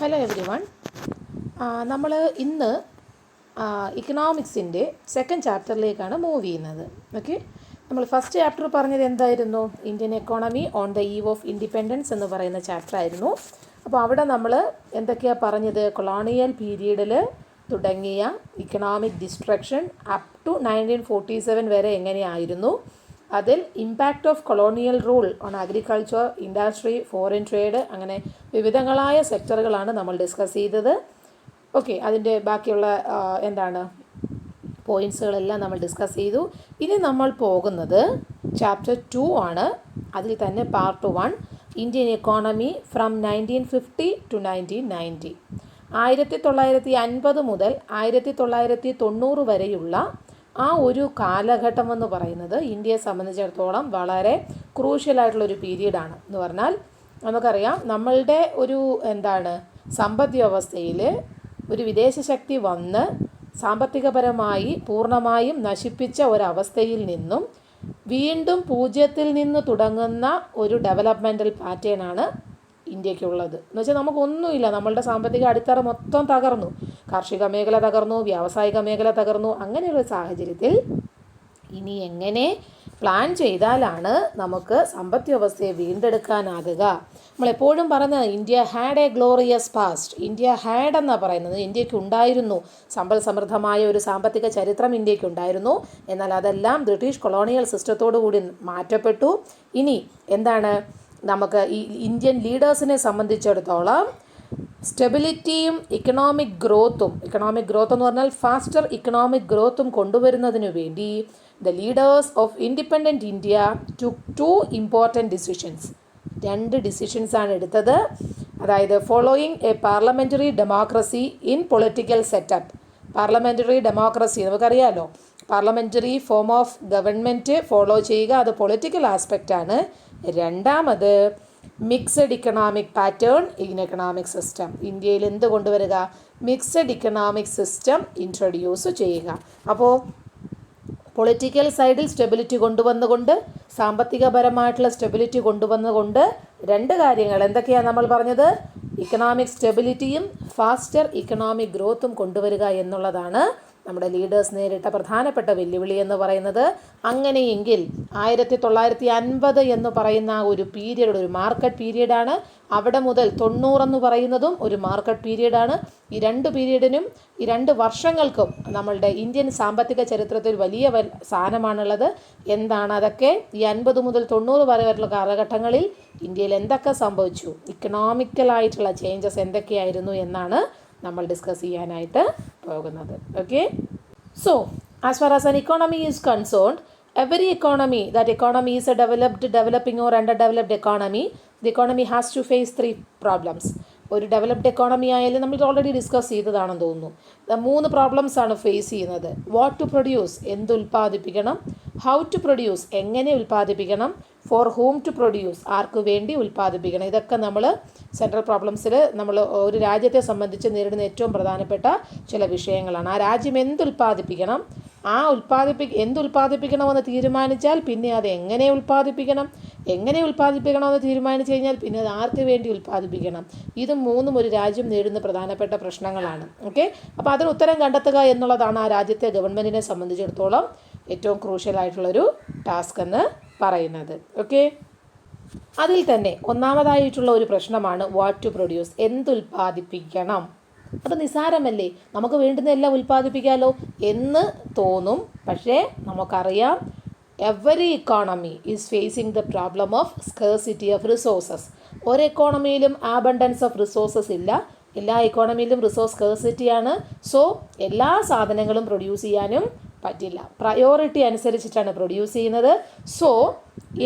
Hello every one. നമ്മൾ ഇന്ന് ഇക്കണോമിക്സിൻ്റെ second ചാപ്റ്ററിലേക്കാണ് move ചെയ്യുന്നത്. ഓക്കെ, നമ്മൾ ഫസ്റ്റ് ചാപ്റ്റർ പറഞ്ഞത് എന്തായിരുന്നു? Indian economy on the eve of independence എന്ന് പറയുന്ന ചാപ്റ്റർ ആയിരുന്നു. അപ്പോൾ അവിടെ നമ്മൾ എന്തൊക്കെയാണ് പറഞ്ഞത്? കൊളോണിയൽ പീരീഡിൽ തുടങ്ങിയ ഇക്കണോമിക് ഡിസ്ട്രക്ഷൻ അപ് ടു 1947 വരെ എങ്ങനെയായിരുന്നു, അതിൽ impact of colonial rule on agriculture, industry, foreign trade, അങ്ങനെ വിവിധങ്ങളായ സെക്ടറുകളാണ് നമ്മൾ ഡിസ്കസ് ചെയ്തത്. ഓക്കെ, അതിൻ്റെ ബാക്കിയുള്ള പോയിൻറ്റ്സുകളെല്ലാം നമ്മൾ ഡിസ്കസ് ചെയ്തു. ഇനി നമ്മൾ പോകുന്നത് ചാപ്റ്റർ 2 ആണ്. അതിൽ തന്നെ part 1, Indian economy from 1950 to 1990. 1950 മുതൽ 1990 വരെയുള്ള ആ ഒരു കാലഘട്ടം എന്ന് പറയുന്നത് ഇന്ത്യയെ സംബന്ധിച്ചിടത്തോളം വളരെ ക്രൂഷ്യലായിട്ടുള്ളൊരു പീരീഡാണ്. എന്ന് പറഞ്ഞാൽ നമുക്കറിയാം, നമ്മളുടെ ഒരു സമ്പദ് വ്യവസ്ഥയിൽ ഒരു വിദേശ ശക്തി വന്ന് സാമ്പത്തികപരമായി പൂർണ്ണമായും നശിപ്പിച്ച ഒരവസ്ഥയിൽ നിന്നും വീണ്ടും പൂജ്യത്തിൽ നിന്ന് തുടങ്ങുന്ന ഒരു ഡെവലപ്മെൻറ്റൽ പാറ്റേണാണ് ഇന്ത്യക്കുള്ളത്. എന്ന് വെച്ചാൽ നമുക്കൊന്നുമില്ല, നമ്മളുടെ സാമ്പത്തിക അടിത്തറ മൊത്തം തകർന്നു, കാർഷിക മേഖല തകർന്നു, വ്യാവസായിക മേഖല തകർന്നു. അങ്ങനെയുള്ള സാഹചര്യത്തിൽ ഇനി എങ്ങനെ പ്ലാൻ ചെയ്താലാണ് നമുക്ക് സമ്പദ് വ്യവസ്ഥയെ വീണ്ടെടുക്കാനാകുക? നമ്മളെപ്പോഴും പറഞ്ഞത് India had A glorious past. India had എന്നാണ് പറയുന്നത്. ഇന്ത്യക്ക് ഉണ്ടായിരുന്നു സമ്പൽ സമൃദ്ധമായ ഒരു സാമ്പത്തിക ചരിത്രം ഇന്ത്യക്കുണ്ടായിരുന്നു. എന്നാൽ അതെല്ലാം ബ്രിട്ടീഷ് കൊളോണിയൽ സിസ്റ്റത്തോടു കൂടി മാറ്റപ്പെട്ടു. ഇനി നമുക്ക് ഈ ഇന്ത്യൻ ലീഡേഴ്സിനെ സംബന്ധിച്ചിടത്തോളം സ്റ്റെബിലിറ്റിയും ഇക്കണോമിക് ഗ്രോത്ത് എന്ന് പറഞ്ഞാൽ ഫാസ്റ്റർ ഇക്കണോമിക് ഗ്രോത്തും കൊണ്ടുവരുന്നതിനു വേണ്ടി the leaders of independent India took 2 important decisions. 2 ഡിസിഷൻസാണ് എടുത്തത്. അതായത് following a parliamentary democracy in political setup. Parliamentary democracy നമുക്കറിയാമല്ലോ, parliamentary form of government follow ചെയ്യുക, അത് പൊളിറ്റിക്കൽ ആസ്പെക്റ്റാണ്. രണ്ടാമത് mixed economic pattern in economic system. ഇന്ത്യയിൽ എന്ത് കൊണ്ടുവരിക? മിക്സഡ് ഇക്കണോമിക് സിസ്റ്റം ഇൻട്രൊഡ്യൂസ് ചെയ്യുക. അപ്പോൾ പൊളിറ്റിക്കൽ സൈഡിൽ സ്റ്റെബിലിറ്റി കൊണ്ടുവന്നുകൊണ്ട്, സാമ്പത്തികപരമായിട്ടുള്ള സ്റ്റെബിലിറ്റി കൊണ്ടുവന്നുകൊണ്ട് 2 കാര്യങ്ങൾ എന്തൊക്കെയാണ് നമ്മൾ പറഞ്ഞത്? ഇക്കണോമിക് സ്റ്റെബിലിറ്റിയും ഫാസ്റ്റർ ഇക്കണോമിക് ഗ്രോത്തും കൊണ്ടുവരിക എന്നുള്ളതാണ് നമ്മുടെ ലീഡേഴ്സ് നേരിട്ട പ്രധാനപ്പെട്ട വെല്ലുവിളി എന്ന് പറയുന്നത്. അങ്ങനെയെങ്കിൽ 1950 എന്ന് പറയുന്ന ഒരു പീരീഡ് ഒരു മാർക്കറ്റ് പീരീഡാണ്. അവിടെ മുതൽ 90 എന്ന് പറയുന്നതും ഒരു മാർക്കറ്റ് പീരീഡാണ്. ഈ 2 പീരീഡിനും ഈ 2 വർഷങ്ങൾക്കും നമ്മളുടെ ഇന്ത്യൻ സാമ്പത്തിക ചരിത്രത്തിൽ വലിയ സ്ഥാനമാണുള്ളത്. എന്താണ് അതൊക്കെ? ഈ 50 മുതൽ 90 വരെയുള്ള കാലഘട്ടങ്ങളിൽ ഇന്ത്യയിൽ എന്തൊക്കെ സംഭവിച്ചു, ഇക്കണോമിക്കലായിട്ടുള്ള ചേഞ്ചസ് എന്തൊക്കെയായിരുന്നു എന്നാണ് നമ്മൾ ഡിസ്കസ് ചെയ്യാനായിട്ട് പോകുന്നത്. Okay, so as far as an economy is concerned, every economy is a developing or underdeveloped economy, the economy has to face 3 problems. ഒരു ഡെവലപ്ഡ് എക്കോണമി ആയാലും നമ്മൾ ഓൾറെഡി ഡിസ്കസ് ചെയ്തതാണെന്ന് തോന്നുന്നു. 3 പ്രോബ്ലംസ് ആണ് ഫേസ് ചെയ്യുന്നത്. വാട്ട് ടു പ്രൊഡ്യൂസ്, എന്ത് ഉൽപ്പാദിപ്പിക്കണം; how to produce, എങ്ങനെ ഉൽപ്പാദിപ്പിക്കണം; four whom to produce, ആർക്ക് വേണ്ടി ഉൽപ്പാദിപ്പിക്കണം. ഇതൊക്കെ നമ്മൾ സെൻട്രൽ പ്രോബ്ലംസിൽ നമ്മൾ ഒരു രാജ്യത്തെ സംബന്ധിച്ച് നേരിടുന്ന ഏറ്റവും പ്രധാനപ്പെട്ട ചില വിഷയങ്ങളാണ്. ആ രാജ്യം എന്തുൽപ്പാദിപ്പിക്കണം, എന്തുൽപ്പാദിപ്പിക്കണമെന്ന് തീരുമാനിച്ചാൽ പിന്നെ അത് എങ്ങനെ ഉൽപ്പാദിപ്പിക്കണമെന്ന് തീരുമാനിച്ചു കഴിഞ്ഞാൽ പിന്നെ അത് ആർക്ക് വേണ്ടി ഉൽപ്പാദിപ്പിക്കണം. ഇത് 3 ഒരു രാജ്യം നേരിടുന്ന പ്രധാനപ്പെട്ട പ്രശ്നങ്ങളാണ്. ഓക്കെ, അപ്പോൾ അതിന് ഉത്തരം കണ്ടെത്തുക എന്നുള്ളതാണ് ആ രാജ്യത്തെ ഗവൺമെൻറ്റിനെ സംബന്ധിച്ചിടത്തോളം ഏറ്റവും ക്രൂഷ്യലായിട്ടുള്ളൊരു ടാസ്ക് എന്ന് പറയുന്നത്. ഓക്കെ, അതിൽ തന്നെ ഒന്നാമതായിട്ടുള്ള ഒരു പ്രശ്നമാണ് വാട്ട് ടു പ്രൊഡ്യൂസ്, എന്തുൽപ്പാദിപ്പിക്കണം. അത് നിസ്സാരമല്ലേ, നമുക്ക് വേണ്ടുന്ന എല്ലാം ഉൽപ്പാദിപ്പിക്കാമല്ലോ എന്ന് തോന്നും. പക്ഷേ നമുക്കറിയാം, every economy is phasing the problem of scarcity of resources. ഒരു എക്കോണമിയിലും ആബണ്ടൻസ് ഓഫ് റിസോഴ്സസ് ഇല്ല, എല്ലാ എക്കോണമിയിലും റിസോഴ്സ് സ്കേഴ്സിറ്റിയാണ്. സോ എല്ലാ സാധനങ്ങളും പ്രൊഡ്യൂസ് ചെയ്യാനും പറ്റില്ല, പ്രയോറിറ്റി അനുസരിച്ചിട്ടാണ് പ്രൊഡ്യൂസ് ചെയ്യുന്നത്. സോ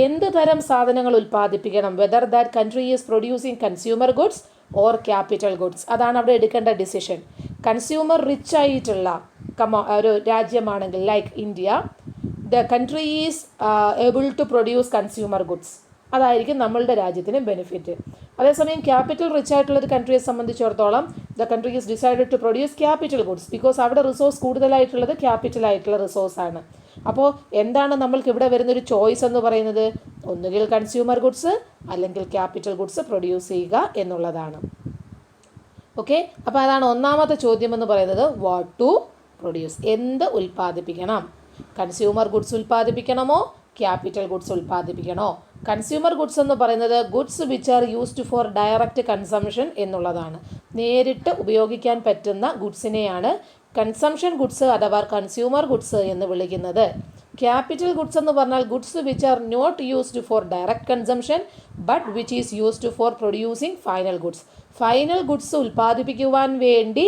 എന്ത് തരം സാധനങ്ങൾ ഉൽപ്പാദിപ്പിക്കണം, whether that country is producing consumer goods or capital goods, അതാണ് അവിടെ എടുക്കേണ്ട ഡിസിഷൻ. കൺസ്യൂമർ റിച്ച് ആയിട്ടുള്ള ഒരു രാജ്യമാണെങ്കിൽ like India, the country is able to produce consumer goods, അതായിരിക്കും നമ്മളുടെ രാജ്യത്തിന് ബെനിഫിറ്റ്. അതേസമയം ക്യാപിറ്റൽ റിച്ച് ആയിട്ടുള്ളൊരു കൺട്രിയെ സംബന്ധിച്ചിടത്തോളം the country is decided to produce capital goods because അവിടെ റിസോഴ്സ് കൂടുതലായിട്ടുള്ളത് ക്യാപിറ്റൽ ആയിട്ടുള്ള റിസോഴ്സാണ്. അപ്പോൾ എന്താണ് നമ്മൾക്ക് ഇവിടെ വരുന്നൊരു ചോയ്സ് എന്ന് പറയുന്നത്? ഒന്നുകിൽ കൺസ്യൂമർ ഗുഡ്സ് അല്ലെങ്കിൽ ക്യാപിറ്റൽ ഗുഡ്സ് പ്രൊഡ്യൂസ് ചെയ്യുക എന്നുള്ളതാണ്. ഓക്കെ, അപ്പോൾ അതാണ് ഒന്നാമത്തെ ചോദ്യം എന്ന് പറയുന്നത്, വാട്ട് ടു പ്രൊഡ്യൂസ്, എന്ത് ഉൽപ്പാദിപ്പിക്കണം. കൺസ്യൂമർ ഗുഡ്സ് ഉൽപ്പാദിപ്പിക്കണമോ ക്യാപിറ്റൽ ഗുഡ്സ് ഉൽപ്പാദിപ്പിക്കണോ? കൺസ്യൂമർ ഗുഡ്സ് എന്ന് പറയുന്നത് goods which are used for direct consumption എന്നുള്ളതാണ്. നേരിട്ട് ഉപയോഗിക്കാൻ പറ്റുന്ന ഗുഡ്സിനെയാണ് കൺസംഷൻ ഗുഡ്സ് അഥവാ കൺസ്യൂമർ ഗുഡ്സ് എന്ന് വിളിക്കുന്നത്. ക്യാപിറ്റൽ ഗുഡ്സ് എന്ന് പറഞ്ഞാൽ goods which are not used for direct consumption but which is used for producing final goods. Final goods ഉൽപ്പാദിപ്പിക്കുവാൻ വേണ്ടി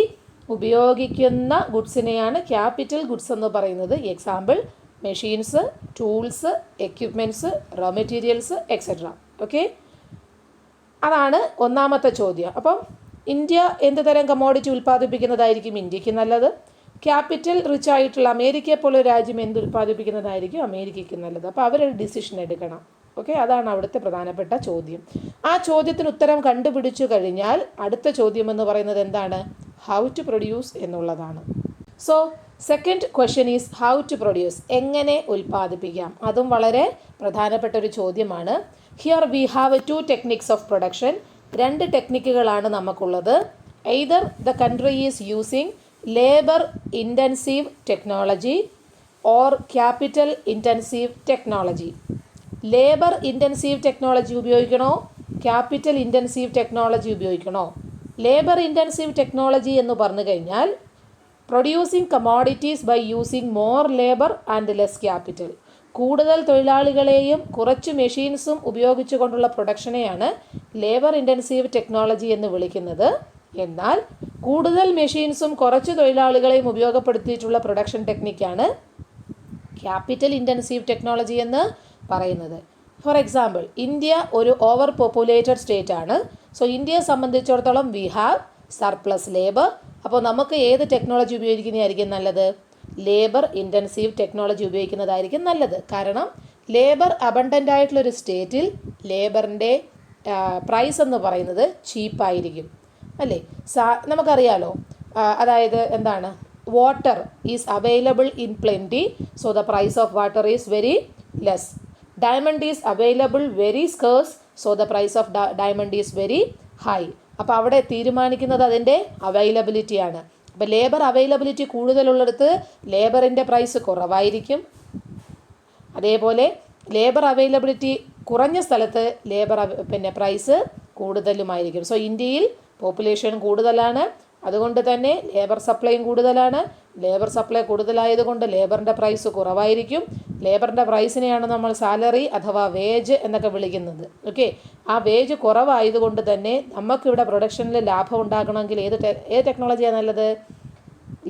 ഉപയോഗിക്കുന്ന ഗുഡ്സിനെയാണ് ക്യാപിറ്റൽ ഗുഡ്സ് എന്ന് പറയുന്നത്. Example machines, tools, equipments, raw materials etcetera. Okay, അതാണ് ഒന്നാമത്തെ ചോദ്യം. അപ്പം ഇന്ത്യ എന്ത് തരം കമോഡിറ്റി ഉൽപ്പാദിപ്പിക്കുന്നതായിരിക്കും ഇന്ത്യക്ക് നല്ലത്? ക്യാപിറ്റൽ റിച്ച് ആയിട്ടുള്ള അമേരിക്കയെ പോലെ രാജ്യം എന്ത് ഉൽപ്പാദിപ്പിക്കുന്നതായിരിക്കും അമേരിക്കയ്ക്ക് നല്ലത്? അപ്പോൾ അവരൊരു ഡിസിഷൻ എടുക്കണം. ഓക്കെ, അതാണ് അവിടുത്തെ പ്രധാനപ്പെട്ട ചോദ്യം. ആ ചോദ്യത്തിന് ഉത്തരം കണ്ടുപിടിച്ചു കഴിഞ്ഞാൽ അടുത്ത ചോദ്യം എന്ന് പറയുന്നത് എന്താണ്? ഹൗ ടു പ്രൊഡ്യൂസ് എന്നുള്ളതാണ്. So second question is how to produce, എങ്ങനെ ഉൽപ്പാദിപ്പിക്കാം. അതും വളരെ പ്രധാനപ്പെട്ട ഒരു ചോദ്യമാണ്. Here we have 2 techniques of production. 2 ടെക്നിക്കുകളാണ് നമുക്കുള്ളത്. Either the country is using labour intensive technology or capital intensive technology. Labour intensive technology ഉപയോഗിക്കണോ ക്യാപിറ്റൽ ഇൻറ്റൻസീവ് ടെക്നോളജി ഉപയോഗിക്കണോ? ലേബർ ഇൻറ്റൻസീവ് ടെക്നോളജി എന്ന് പറഞ്ഞു കഴിഞ്ഞാൽ producing commodities by using more labour and less capital. കൂടുതൽ തൊഴിലാളികളെയും കുറച്ച് മെഷീൻസും ഉപയോഗിച്ചുകൊണ്ടുള്ള പ്രൊഡക്ഷനെയാണ് ലേബർ ഇൻറ്റൻസീവ് ടെക്നോളജി എന്ന് വിളിക്കുന്നത്. എന്നാൽ കൂടുതൽ മെഷീൻസും കുറച്ച് തൊഴിലാളികളെയും ഉപയോഗപ്പെടുത്തിയിട്ടുള്ള പ്രൊഡക്ഷൻ ടെക്നിക്കാണ് ക്യാപിറ്റൽ ഇൻറ്റൻസീവ് ടെക്നോളജി എന്ന് പറയുന്നത്. ഫോർ എക്സാമ്പിൾ, ഇന്ത്യ ഒരു ഓവർ പോപ്പുലേറ്റഡ് സ്റ്റേറ്റ് ആണ്. സോ ഇന്ത്യയെ സംബന്ധിച്ചിടത്തോളം വി ഹാവ് സർപ്ലസ് ലേബർ. അപ്പോൾ നമുക്ക് ഏത് ടെക്നോളജി ഉപയോഗിക്കുന്നതായിരിക്കും നല്ലത്? ലേബർ ഇൻറ്റൻസീവ് ടെക്നോളജി ഉപയോഗിക്കുന്നതായിരിക്കും നല്ലത്. കാരണം ലേബർ അബണ്ടൻ്റ് ആയിട്ടുള്ളൊരു സ്റ്റേറ്റിൽ ലേബറിൻ്റെ പ്രൈസ് എന്ന് പറയുന്നത് ചീപ്പായിരിക്കും, അല്ലേ? നമുക്കറിയാലോ, അതായത് എന്താണ്, water is available in plenty, so the price of water is very less. Diamond is available very scarce, so the price of diamond is very high. അപ്പോൾ അവിടെ തീരുമാനിക്കുന്നത് അതിൻ്റെ അവൈലബിലിറ്റിയാണ്. അപ്പോൾ ലേബർ അവൈലബിലിറ്റി കൂടുതലുള്ളിടത്ത് ലേബറിൻ്റെ പ്രൈസ് കുറവായിരിക്കും. അതേപോലെ ലേബർ അവൈലബിലിറ്റി കുറഞ്ഞ സ്ഥലത്ത് പ്രൈസ് കൂടുതലുമായിരിക്കും. സോ ഇന്ത്യയിൽ പോപ്പുലേഷൻ കൂടുതലാണ്, അതുകൊണ്ട് തന്നെ ലേബർ സപ്ലൈയും കൂടുതലാണ്. ലേബർ സപ്ലൈ കൂടുതലായതുകൊണ്ട് ലേബറിൻ്റെ പ്രൈസ് കുറവായിരിക്കും. ലേബറിൻ്റെ പ്രൈസിനെയാണ് നമ്മൾ സാലറി അഥവാ വേജ് എന്നൊക്കെ വിളിക്കുന്നത്. ഓക്കെ, ആ വേജ് കുറവായതുകൊണ്ട് തന്നെ നമുക്കിവിടെ പ്രൊഡക്ഷനിൽ ലാഭം ഉണ്ടാക്കണമെങ്കിൽ ഏത് ടെക്നോളജിയാണ് നല്ലത്?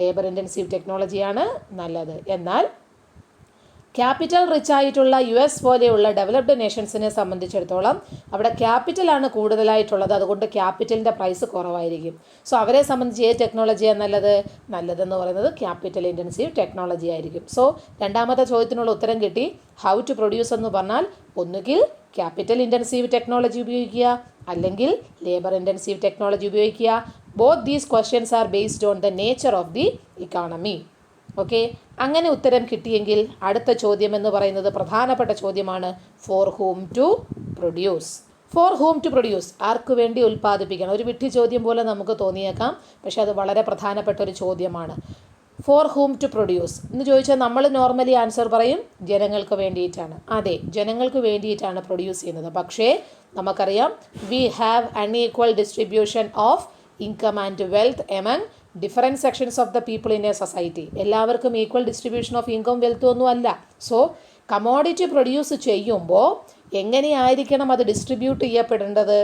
ലേബർ ഇൻറ്റൻസീവ് ടെക്നോളജിയാണ് നല്ലത്. എന്നാൽ ക്യാപിറ്റൽ റിച്ച് ആയിട്ടുള്ള US പോലെയുള്ള ഡെവലപ്ഡ് നേഷൻസിനെ സംബന്ധിച്ചിടത്തോളം അവിടെ ക്യാപിറ്റലാണ് കൂടുതലായിട്ടുള്ളത്, അതുകൊണ്ട് ക്യാപിറ്റലിൻ്റെ പ്രൈസ് കുറവായിരിക്കും. സോ അവരെ സംബന്ധിച്ച് ഏത് ടെക്നോളജിയാണ് നല്ലതെന്ന് പറയുന്നത് ക്യാപിറ്റൽ ഇൻറ്റൻസീവ് ടെക്നോളജി ആയിരിക്കും. സോ രണ്ടാമത്തെ ചോദ്യത്തിനുള്ള ഉത്തരം കിട്ടി. ഹൗ ടു പ്രൊഡ്യൂസ് എന്ന് പറഞ്ഞാൽ ഒന്നുകിൽ ക്യാപിറ്റൽ ഇൻറ്റൻസീവ് ടെക്നോളജി ഉപയോഗിക്കുക, അല്ലെങ്കിൽ ലേബർ ഇൻറ്റൻസീവ് ടെക്നോളജി ഉപയോഗിക്കുക. Both these questions are based on the nature of the economy. Okay, അങ്ങനെ ഉത്തരം കിട്ടിയെങ്കിൽ അടുത്ത ചോദ്യം എന്ന് പറയുന്നത് പ്രധാനപ്പെട്ട ചോദ്യമാണ്, for whom to produce. For whom to produce, ആർക്ക് വേണ്ടി ഉൽപ്പാദിപ്പിക്കണം? ഒരു വിട്ടി ചോദ്യം പോലെ നമുക്ക് തോന്നിയേക്കാം, പക്ഷെ അത് വളരെ പ്രധാനപ്പെട്ട ഒരു ചോദ്യമാണ്. ഫോർ ഹൂം ടു പ്രൊഡ്യൂസ് എന്ന് ചോദിച്ചാൽ നമ്മൾ നോർമലി ആൻസർ പറയും ജനങ്ങൾക്ക് വേണ്ടിയിട്ടാണ്. അതെ, ജനങ്ങൾക്ക് വേണ്ടിയിട്ടാണ് പ്രൊഡ്യൂസ് ചെയ്യുന്നത്. പക്ഷേ നമുക്കറിയാം we have unequal distribution of income and wealth among different sections of the people in a society. എല്ലാവർക്കും ഈക്വൽ ഡിസ്ട്രിബ്യൂഷൻ ഓഫ് ഇൻകം വെൽത്തും ഒന്നും അല്ല. സോ കമോഡിറ്റി പ്രൊഡ്യൂസ് ചെയ്യുമ്പോൾ എങ്ങനെയായിരിക്കണം അത് ഡിസ്ട്രിബ്യൂട്ട് ചെയ്യപ്പെടേണ്ടത്?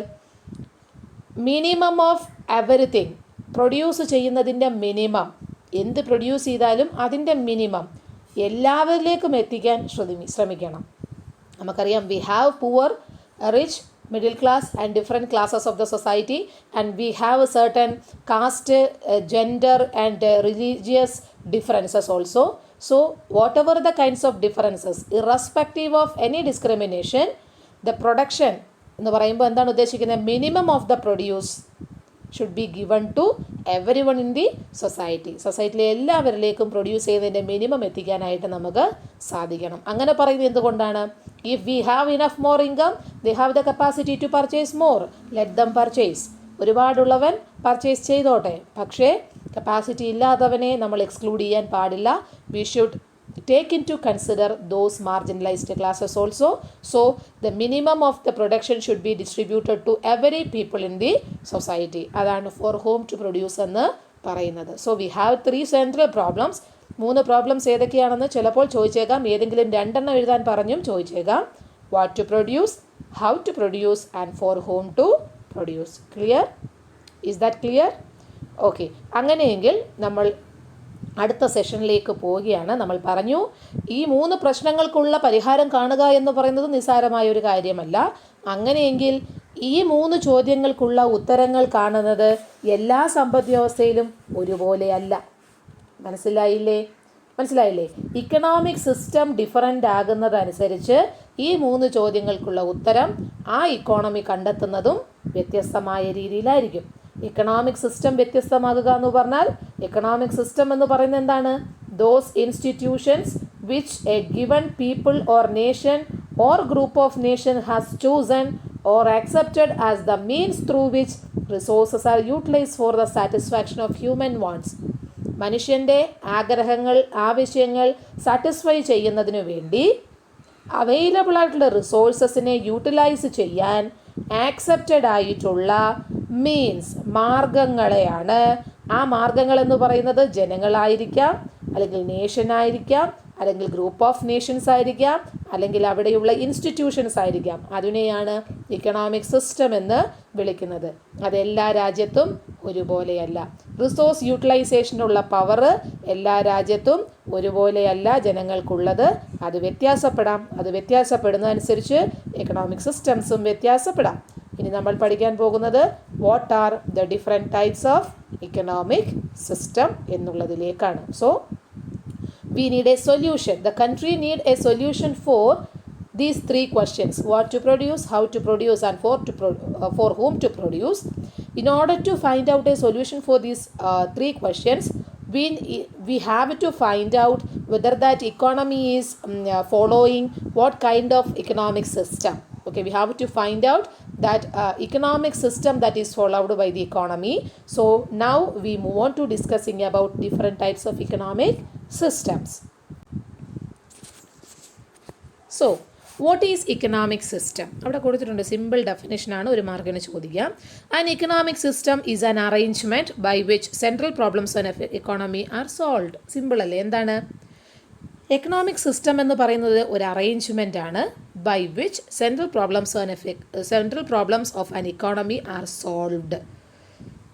മിനിമം ഓഫ് എവരിത്തിങ്, പ്രൊഡ്യൂസ് ചെയ്യുന്നതിൻ്റെ മിനിമം, എന്ത് പ്രൊഡ്യൂസ് ചെയ്താലും അതിൻ്റെ മിനിമം എല്ലാവരിലേക്കും എത്തിക്കാൻ ശ്രമിക്കണം. നമുക്കറിയാം we have poor, rich, middle class and different classes of the society, and we have a certain caste, gender and religious differences also. So whatever the kinds of differences, irrespective of any discrimination, the production എന്ന് പറയുമ്പോൾ എന്താണ് ഉദ്ദേശിക്കുന്നത്? Minimum of the produce should be given to every one in the society. സൊസൈറ്റിയിലെ എല്ലാവരിലേക്കും produce ചെയ്തതിൻ്റെ minimum എത്തിക്കാനായിട്ട് നമുക്ക് സാധിക്കണം. അങ്ങനെ പറയുന്നത് എന്തുകൊണ്ടാണ്? If we have enough more income, they have the capacity to purchase more, let them purchase. ഒരുപാടുള്ളവൻ പർച്ചേസ് ചെയ്തോട്ടെ, പക്ഷേ കപ്പാസിറ്റി ഇല്ലാത്തവനെ നമ്മൾ എക്സ്ക്ലൂഡ് ചെയ്യാൻ പാടില്ല. We should take into consider those marginalized classes also. So the minimum of the production should be distributed to every people in the society. അതാണ് for whom to produce എന്ന് പറയുന്നത്. So we have 3 central problems. 3 problems ഏതൊക്കെയാണെന്ന് ചിലപ്പോൾ ചോദിച്ചേക്കാം. ഏതെങ്കിലും 2 എണ്ണം എഴുതാൻ പറഞ്ഞും ചോദിച്ചേക്കാം. What to produce, how to produce and for whom to produce. Clear? Is that clear? Okay. അങ്ങനെയെങ്കിൽ നമ്മൾ അടുത്ത സെഷനിലേക്ക് പോവുകയാണ്. നമ്മൾ പറഞ്ഞു ഈ 3 പ്രശ്നങ്ങൾക്കുള്ള പരിഹാരം കാണുക എന്ന് പറയുന്നത് നിസ്സാരമായ ഒരു കാര്യമല്ല. അങ്ങനെയെങ്കിൽ ഈ 3 ചോദ്യങ്ങൾക്കുള്ള ഉത്തരങ്ങൾ കാണുന്നത് എല്ലാ സമ്പദ് വ്യവസ്ഥയിലും ഒരുപോലെയല്ല. മനസ്സിലായില്ലേ? ഇക്കണോമിക് സിസ്റ്റം ഡിഫറൻ്റ് ആകുന്നതനുസരിച്ച് ഈ 3 ചോദ്യങ്ങൾക്കുള്ള ഉത്തരം ആ ഇക്കോണമി കണ്ടെത്തുന്നതും വ്യത്യസ്തമായ രീതിയിലായിരിക്കും. ഇക്കണോമിക് സിസ്റ്റം വ്യത്യസ്തമാകുക എന്ന് പറഞ്ഞാൽ എക്കണോമിക് സിസ്റ്റം എന്ന് പറയുന്നത് എന്താണ്? Those institutions which A given people or nation or group of nation has chosen or accepted as the means through which resources R utilised for the satisfaction of human wants. മനുഷ്യൻ്റെ ആഗ്രഹങ്ങൾ, ആവശ്യങ്ങൾ satisfy ചെയ്യുന്നതിനു വേണ്ടി available ആയിട്ടുള്ള റിസോഴ്സസിനെ utilise ചെയ്യാൻ accepted ആയിട്ടുള്ള means, മാർഗങ്ങളെയാണ്. ആ മാർഗങ്ങൾ എന്ന് പറയുന്നത് ജനങ്ങളായിരിക്കാം, അല്ലെങ്കിൽ നേഷനായിരിക്കാം, അല്ലെങ്കിൽ ഗ്രൂപ്പ് ഓഫ് നേഷൻസ് ആയിരിക്കാം, അല്ലെങ്കിൽ അവിടെയുള്ള ഇൻസ്റ്റിറ്റ്യൂഷൻസ് ആയിരിക്കാം. അതിനെയാണ് ഇക്കണോമിക് സിസ്റ്റം എന്ന് വിളിക്കുന്നത്. അതെല്ലാ രാജ്യത്തും ഒരുപോലെയല്ല. റിസോഴ്സ് യൂട്ടിലൈസേഷനുള്ള പവർ എല്ലാ രാജ്യത്തും ഒരുപോലെയല്ല ജനങ്ങൾക്കുള്ളത്. അത് വ്യത്യാസപ്പെടാം. അത് വ്യത്യാസപ്പെടുന്നതനുസരിച്ച് എക്കണോമിക് സിസ്റ്റംസും വ്യത്യാസപ്പെടാം. ഇനി നമ്മൾ പഠിക്കാൻ പോകുന്നത് what are the different types of economic system എന്നുള്ളതിലേക്കാണ്. So we need a solution. The country need a solution for these 3 questions: what to produce, how to produce and for whom to produce. In order to find out a solution for these 3 questions, we have to find out whether that economy is following what kind of economic system. Okay, we have to find out that economic system that is followed by the economy. So now we move on to discussing about different types of economic systems. So what is economic system? അവിടെ കൊടുത്തിട്ടുണ്ട്, simple definition ആണ്, ഒരു മാർക്കിന് ചോദിക്കാം. An economic system is an arrangement by which central problems in an economy are solved. Simple അല്ലേ? എന്താണ് economic system എന്ന് പറയുന്നത്? ഒരു അറേഞ്ച്മെൻ്റ് ആണ് by which central problems of an economy are solved.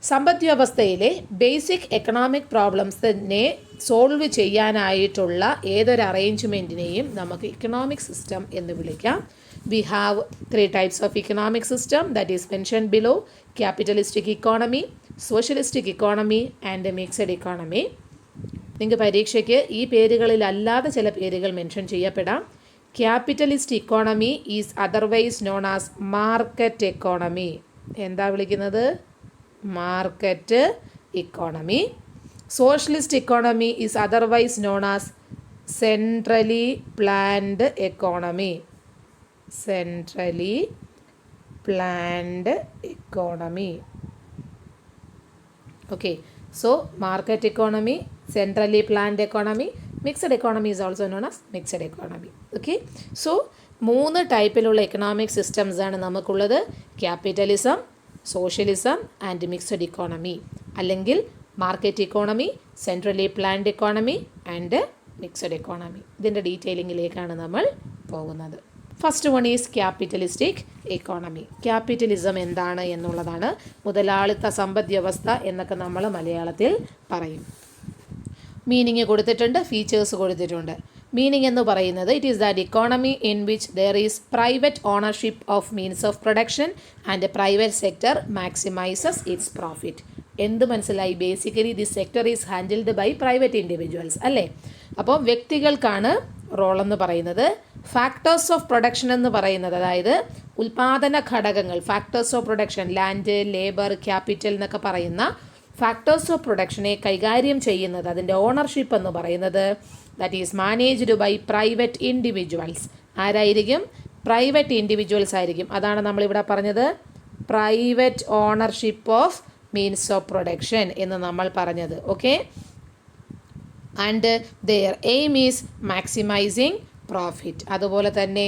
സമ്പദ് വ്യവസ്ഥയിലെ ബേസിക് എക്കണോമിക് പ്രോബ്ലംസിനെ സോൾവ് ചെയ്യാനായിട്ടുള്ള ഏതൊരു അറേഞ്ച്മെൻറ്റിനെയും നമുക്ക് ഇക്കണോമിക് സിസ്റ്റം എന്ന് വിളിക്കാം. We have 3 types of economic system that is mentioned below: capitalistic economy, socialistic economy and a mixed economy. നിങ്ങൾക്ക് പരീക്ഷയ്ക്ക് ഈ പേരുകളിലല്ലാതെ ചില പേരുകൾ മെൻഷൻ ചെയ്യപ്പെടാം. Capitalist economy is otherwise known as market economy. എന്താ വിളിക്കുന്നത്? Market economy. Socialist economy is otherwise known as centrally planned economy. Centrally planned economy. Okay, so market economy, centrally planned economy, mixed economy is also known as mixed economy. Okay, so 3 ടൈപ്പിലുള്ള economic systems ആണ് നമുക്കുള്ളത്: capitalism, socialism and mixed economy, അല്ലെങ്കിൽ market economy, centrally planned economy and mixed economy. ഇതിൻ്റെ ഡീറ്റെയിലിങ്ങിലേക്കാണ് നമ്മൾ പോകുന്നത്. First one is capitalistic economy. Capitalism എന്താണ് എന്നുള്ളതാണ്. മുതലാളിത്ത സമ്പദ് വ്യവസ്ഥ എന്നൊക്കെ നമ്മൾ മലയാളത്തിൽ പറയും. മീനിങ് കൊടുത്തിട്ടുണ്ട്, ഫീച്ചേഴ്സ് കൊടുത്തിട്ടുണ്ട്. മീനിങ് എന്ന് പറയുന്നത് it is that economy in which there is private ownership of means of production and private sector maximises its profit. എന്ത് മനസ്സിലായി? Basically this sector is handled by private individuals അല്ലേ? അപ്പോൾ വ്യക്തികൾക്കാണ് role എന്ന് പറയുന്നത്. Factors of production എന്ന് പറയുന്നത്, അതായത് ഉൽപാദന ഘടകങ്ങൾ, factors of production, land, labour, capital എന്നൊക്കെ പറയുന്ന ഫാക്ടേഴ്സ് ഓഫ് പ്രൊഡക്ഷനെ കൈകാര്യം ചെയ്യുന്നത്, അതിൻ്റെ ഓണർഷിപ്പ് എന്ന് പറയുന്നത് that is managed by private individuals. ആരായിരിക്കും? പ്രൈവറ്റ് ഇൻഡിവിജ്വൽസ് ആയിരിക്കും. അതാണ് നമ്മളിവിടെ പറഞ്ഞത് private ownership of means of production എന്ന് നമ്മൾ പറഞ്ഞത്. Okay, and their aim is maximising profit. അതുപോലെ തന്നെ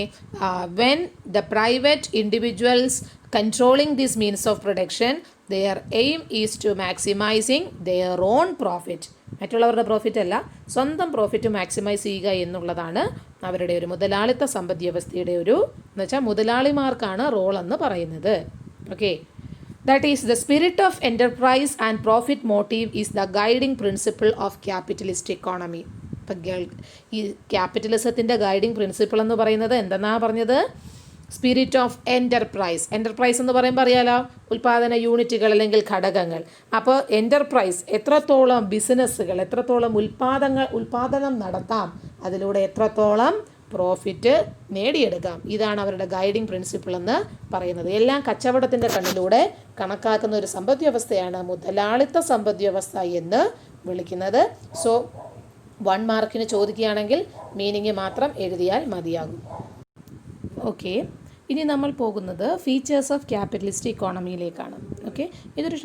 when the private individuals controlling this means of production their aim is to maximising their own profit. മറ്റുള്ളവരുടെ പ്രോഫിറ്റ് അല്ല, സ്വന്തം profit maximise ചെയ്യുക എന്നുള്ളതാണ് അവരുടെ ഒരു മുതലാളിത്ത സമ്പദ് വ്യവസ്ഥയുടെ ഒരു എന്ന് വെച്ചാൽ മുതലാളിമാർക്കാണ് റോൾ എന്ന് പറയുന്നത്. Okay, that is the spirit of enterprise and profit motive is the guiding principle of capitalist economy. ഇപ്പം ഈ ക്യാപിറ്റലിസത്തിൻ്റെ ഗൈഡിങ് പ്രിൻസിപ്പിൾ എന്ന് പറയുന്നത് എന്തെന്നാണ് പറഞ്ഞത്? Spirit of enterprise. എൻ്റർപ്രൈസ് എന്ന് പറയുമ്പോൾ അറിയാലോ, ഉൽപ്പാദന യൂണിറ്റുകൾ അല്ലെങ്കിൽ ഘടകങ്ങൾ. അപ്പോൾ എൻ്റർപ്രൈസ് എത്രത്തോളം ബിസിനസ്സുകൾ, എത്രത്തോളം ഉൽപ്പാദനം നടത്താം, അതിലൂടെ എത്രത്തോളം പ്രോഫിറ്റ് നേടിയെടുക്കാം, ഇതാണ് അവരുടെ ഗൈഡിങ് പ്രിൻസിപ്പിൾ എന്ന് പറയുന്നത്. എല്ലാം കച്ചവടത്തിൻ്റെ കണ്ണിലൂടെ കണക്കാക്കുന്ന ഒരു സമ്പദ് വ്യവസ്ഥയാണ് മുതലാളിത്ത സമ്പദ് വ്യവസ്ഥ എന്ന് വിളിക്കുന്നത്. സോ 1 മാർക്കിന് ചോദിക്കുകയാണെങ്കിൽ മീനിങ് മാത്രം എഴുതിയാൽ മതിയാകും. ഓക്കെ, ഇനി നമ്മൾ പോകുന്നത് ഫീച്ചേഴ്സ് ഓഫ് ക്യാപിറ്റലിസ്റ്റ് ഇക്കോണമിയിലേക്കാണ്. ഓക്കെ, ഇതൊരു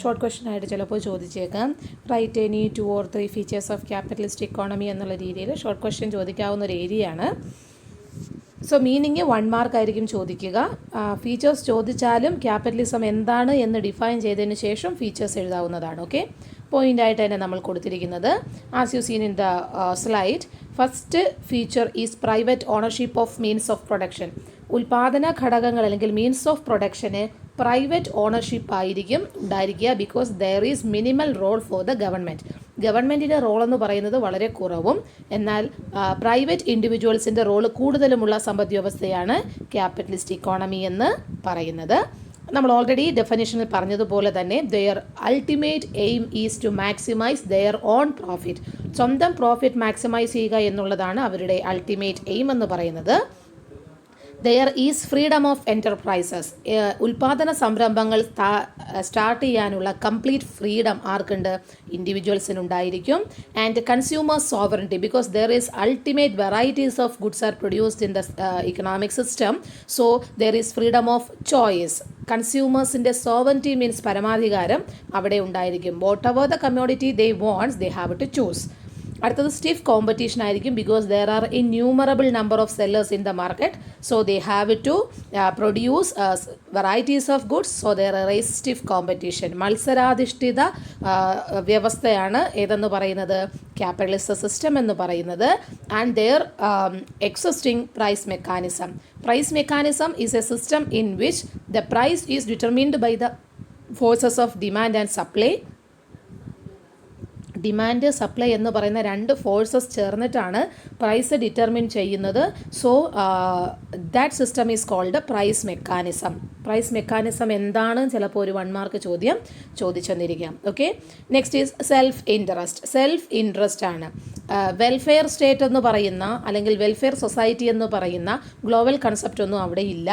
ഷോർട്ട് ക്വസ്റ്റ്യൻ ആയിട്ട് ചിലപ്പോൾ ചോദിച്ചേക്കാം. Right any 2 or 3 features of capitalist economy എന്നുള്ള രീതിയിൽ ഷോർട്ട് ക്വസ്റ്റ്യൻ ചോദിക്കാവുന്ന ഒരു ഏരിയയാണ്. സോ മീനിങ് 1 മാർക്കായിരിക്കും ചോദിക്കുക. ഫീച്ചേഴ്സ് ചോദിച്ചാലും ക്യാപിറ്റലിസം എന്താണ് എന്ന് ഡിഫൈൻ ചെയ്തതിന് ശേഷം ഫീച്ചേഴ്സ് എഴുതാവുന്നതാണ്. ഓക്കെ, പോയിൻ്റായിട്ട് തന്നെ നമ്മൾ കൊടുത്തിരിക്കുന്നത് as you seen in the slide, first feature is private ownership of means of production. ഉൽപാദന ഘടകങ്ങൾ അല്ലെങ്കിൽ മീൻസ് ഓഫ് പ്രൊഡക്ഷന് പ്രൈവറ്റ് ഓണർഷിപ്പ് ആയിരിക്കും ഉണ്ടായിരിക്കുക. Because there is minimal role for the government. ഗവൺമെൻറ്റിൻ്റെ റോൾ എന്ന് പറയുന്നത് വളരെ കുറവും, എന്നാൽ പ്രൈവറ്റ് ഇൻഡിവിജ്വൽസിൻ്റെ റോൾ കൂടുതലുമുള്ള സമ്പദ് വ്യവസ്ഥയാണ് ക്യാപിറ്റലിസ്റ്റ് ഇക്കോണമി എന്ന് പറയുന്നത്. നമ്മൾ ഓൾറെഡി ഡെഫിനിഷനിൽ പറഞ്ഞതുപോലെ തന്നെ their ultimate aim is to maximise their own profit. സ്വന്തം പ്രോഫിറ്റ് മാക്സിമൈസ് ചെയ്യുക എന്നുള്ളതാണ് അവരുടെ അൾട്ടിമേറ്റ് എയിം എന്ന് പറയുന്നത്. There is freedom of enterprises. ഉൽപാദന സംരംഭങ്ങൾ സ്റ്റാർട്ട് ചെയ്യാനുള്ള കംപ്ലീറ്റ് ഫ്രീഡം ആർക്കുണ്ട്? ഇൻഡിവിജ്വൽസിനുണ്ടായിരിക്കും. And consumer sovereignty, because there is ultimate varieties of goods are produced in the economic system. So there is freedom of choice. കൺസ്യൂമേഴ്സിൻ്റെ sovereignty means പരമാധികാരം അവിടെ ഉണ്ടായിരിക്കും. Whatever the community they wants they have to choose. അടുത്തത് stiff competition ആയിരിക്കും. Because there are innumerable number of sellers in the market. So they have to produce varieties of goods. So there are is stiff competition. മത്സരാധിഷ്ഠിത വ്യവസ്ഥയാണ് ഏതെന്ന് പറയുന്നത്? Capitalist system എന്ന് പറയുന്നത്. And there existing price mechanism. Price mechanism is a system in which the price is determined by the forces of demand and supply. Demand supply എന്ന് പറയുന്ന 2 forces ചേർന്നിട്ടാണ് price determine ചെയ്യുന്നത്. So that system is called price mechanism. Price mechanism എന്താണ് ചിലപ്പോൾ ഒരു 1 mark ചോദ്യം ചോദിച്ചെന്നിരിക്കാം. Okay, next is self interest. Self interest ആണ്. വെൽഫെയർ സ്റ്റേറ്റ് എന്ന് പറയുന്ന അല്ലെങ്കിൽ വെൽഫെയർ സൊസൈറ്റി എന്ന് പറയുന്ന ഗ്ലോബൽ കൺസെപ്റ്റ് ഒന്നും അവിടെ ഇല്ല.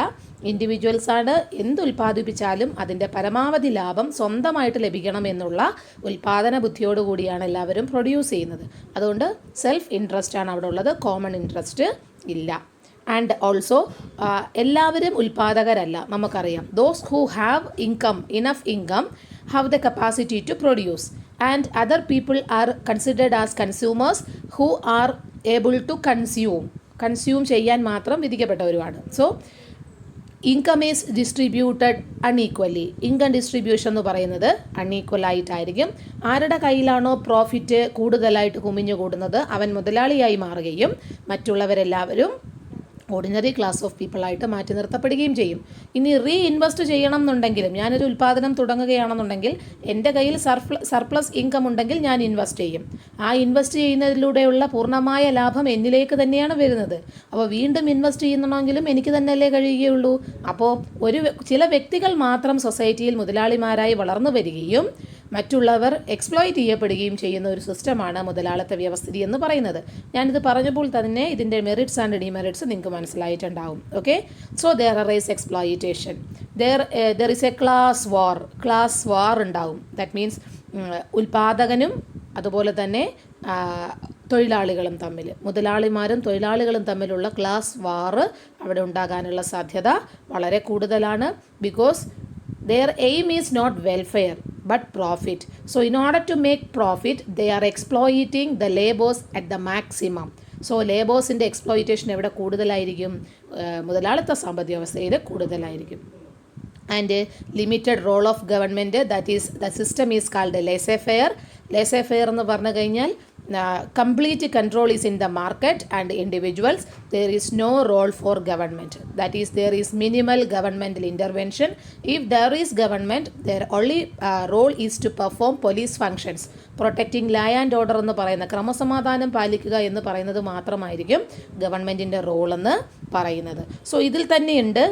ഇൻഡിവിജ്വൽസാണ് എന്ത് ഉൽപ്പാദിപ്പിച്ചാലും അതിൻ്റെ പരമാവധി ലാഭം സ്വന്തമായിട്ട് ലഭിക്കണം എന്നുള്ള ഉൽപ്പാദന ബുദ്ധിയോടുകൂടിയാണ് എല്ലാവരും പ്രൊഡ്യൂസ് ചെയ്യുന്നത്. അതുകൊണ്ട് സെൽഫ് ഇൻട്രസ്റ്റ് ആണ് അവിടെ ഉള്ളത്, കോമൺ ഇൻട്രസ്റ്റ് ഇല്ല. ആൻഡ് ഓൾസോ എല്ലാവരും ഉൽപ്പാദകരല്ല, നമുക്കറിയാം. Those who have income, enough income, have the capacity to produce. And other people are considered as consumers who are able to consume ചെയ്യാൻ മാത്രം വിധിക്കപ്പെട്ടവരുമാണ്. So income is distributed unequally. Income distribution എന്ന് പറയുന്നത് unequal ആയിട്ടായിരിക്കും. ആരുടെ കയ്യിലാണോ profit കൂടുതലായിട്ട് കുമിഞ്ഞു കൂടുന്നത് അവൻ മുതലാളിയായി മാറുകയും മറ്റുള്ളവരെല്ലാവരും ഓർഡിനറി ക്ലാസ് ഓഫ് പീപ്പിളായിട്ട് മാറ്റി നിർത്തപ്പെടുകയും ചെയ്യും. ഇനി ഇൻവെസ്റ്റ് ചെയ്യണം എന്നുണ്ടെങ്കിലും, ഞാനൊരു ഉൽപ്പാദനം തുടങ്ങുകയാണെന്നുണ്ടെങ്കിൽ എൻ്റെ കയ്യിൽ സർപ്ലസ് ഇൻകം ഉണ്ടെങ്കിൽ ഞാൻ ഇൻവെസ്റ്റ് ചെയ്യും. ആ ഇൻവെസ്റ്റ് ചെയ്യുന്നതിലൂടെയുള്ള പൂർണ്ണമായ ലാഭം എന്നിലേക്ക് തന്നെയാണ് വരുന്നത്. അപ്പോൾ വീണ്ടും ഇൻവെസ്റ്റ് ചെയ്യുന്നണമെങ്കിലും എനിക്ക് തന്നെയല്ലേ കഴിയുകയുള്ളൂ. അപ്പോൾ ചില വ്യക്തികൾ മാത്രം സൊസൈറ്റിയിൽ മുതലാളിമാരായി വളർന്നു വരികയും മറ്റുള്ളവർ എക്സ്പ്ലോയിറ്റ് ചെയ്യപ്പെടുകയും ചെയ്യുന്ന ഒരു സിസ്റ്റമാണ് മുതലാളിത്ത വ്യവസ്ഥിതി എന്ന് പറയുന്നത്. ഞാനിത് പറഞ്ഞപ്പോൾ തന്നെ ഇതിൻ്റെ മെറിറ്റ്സ് ആൻഡ് ഡിമെറിറ്റ്സ് നിങ്ങൾക്ക് മനസ്സിലായിട്ടുണ്ടാവും. Okay, so there is exploitation, there is a class war ഉണ്ടാവും. ദാറ്റ് മീൻസ് ഉൽപാദകനും അതുപോലെ തന്നെ തൊഴിലാളികളും തമ്മിൽ, മുതലാളിമാരും തൊഴിലാളികളും തമ്മിലുള്ള ക്ലാസ് വാർ അവിടെ ഉണ്ടാകാനുള്ള സാധ്യത വളരെ കൂടുതലാണ്. Because Their aim is not welfare but profit. So in order to make profit, they are exploiting the laborers at the maximum. So ലേബേഴ്സിൻ്റെ എക്സ്പ്ലോയിറ്റേഷൻ എവിടെ കൂടുതലായിരിക്കും? മുതലാളിത്ത സമ്പദ് വ്യവസ്ഥയിൽ കൂടുതലായിരിക്കും. And limited role of government, that is the system is called laissez faire. Laissez faire എന്ന് പറഞ്ഞു കഴിഞ്ഞാൽ complete control is in the market and individuals. There is no role for government. That is, there is minimal governmental intervention. If there is government, their only role is to perform police functions. Protecting law and order എന്ന് പറയുന്ന ക്രമസമാധാനം പാലിക്കുക എന്ന് പറയുന്നത് മാത്രമായിരിക്കും ഗവൺമെൻറ്റിൻ്റെ role എന്ന് പറയുന്നത്. സോ ഇതിൽ തന്നെയുണ്ട്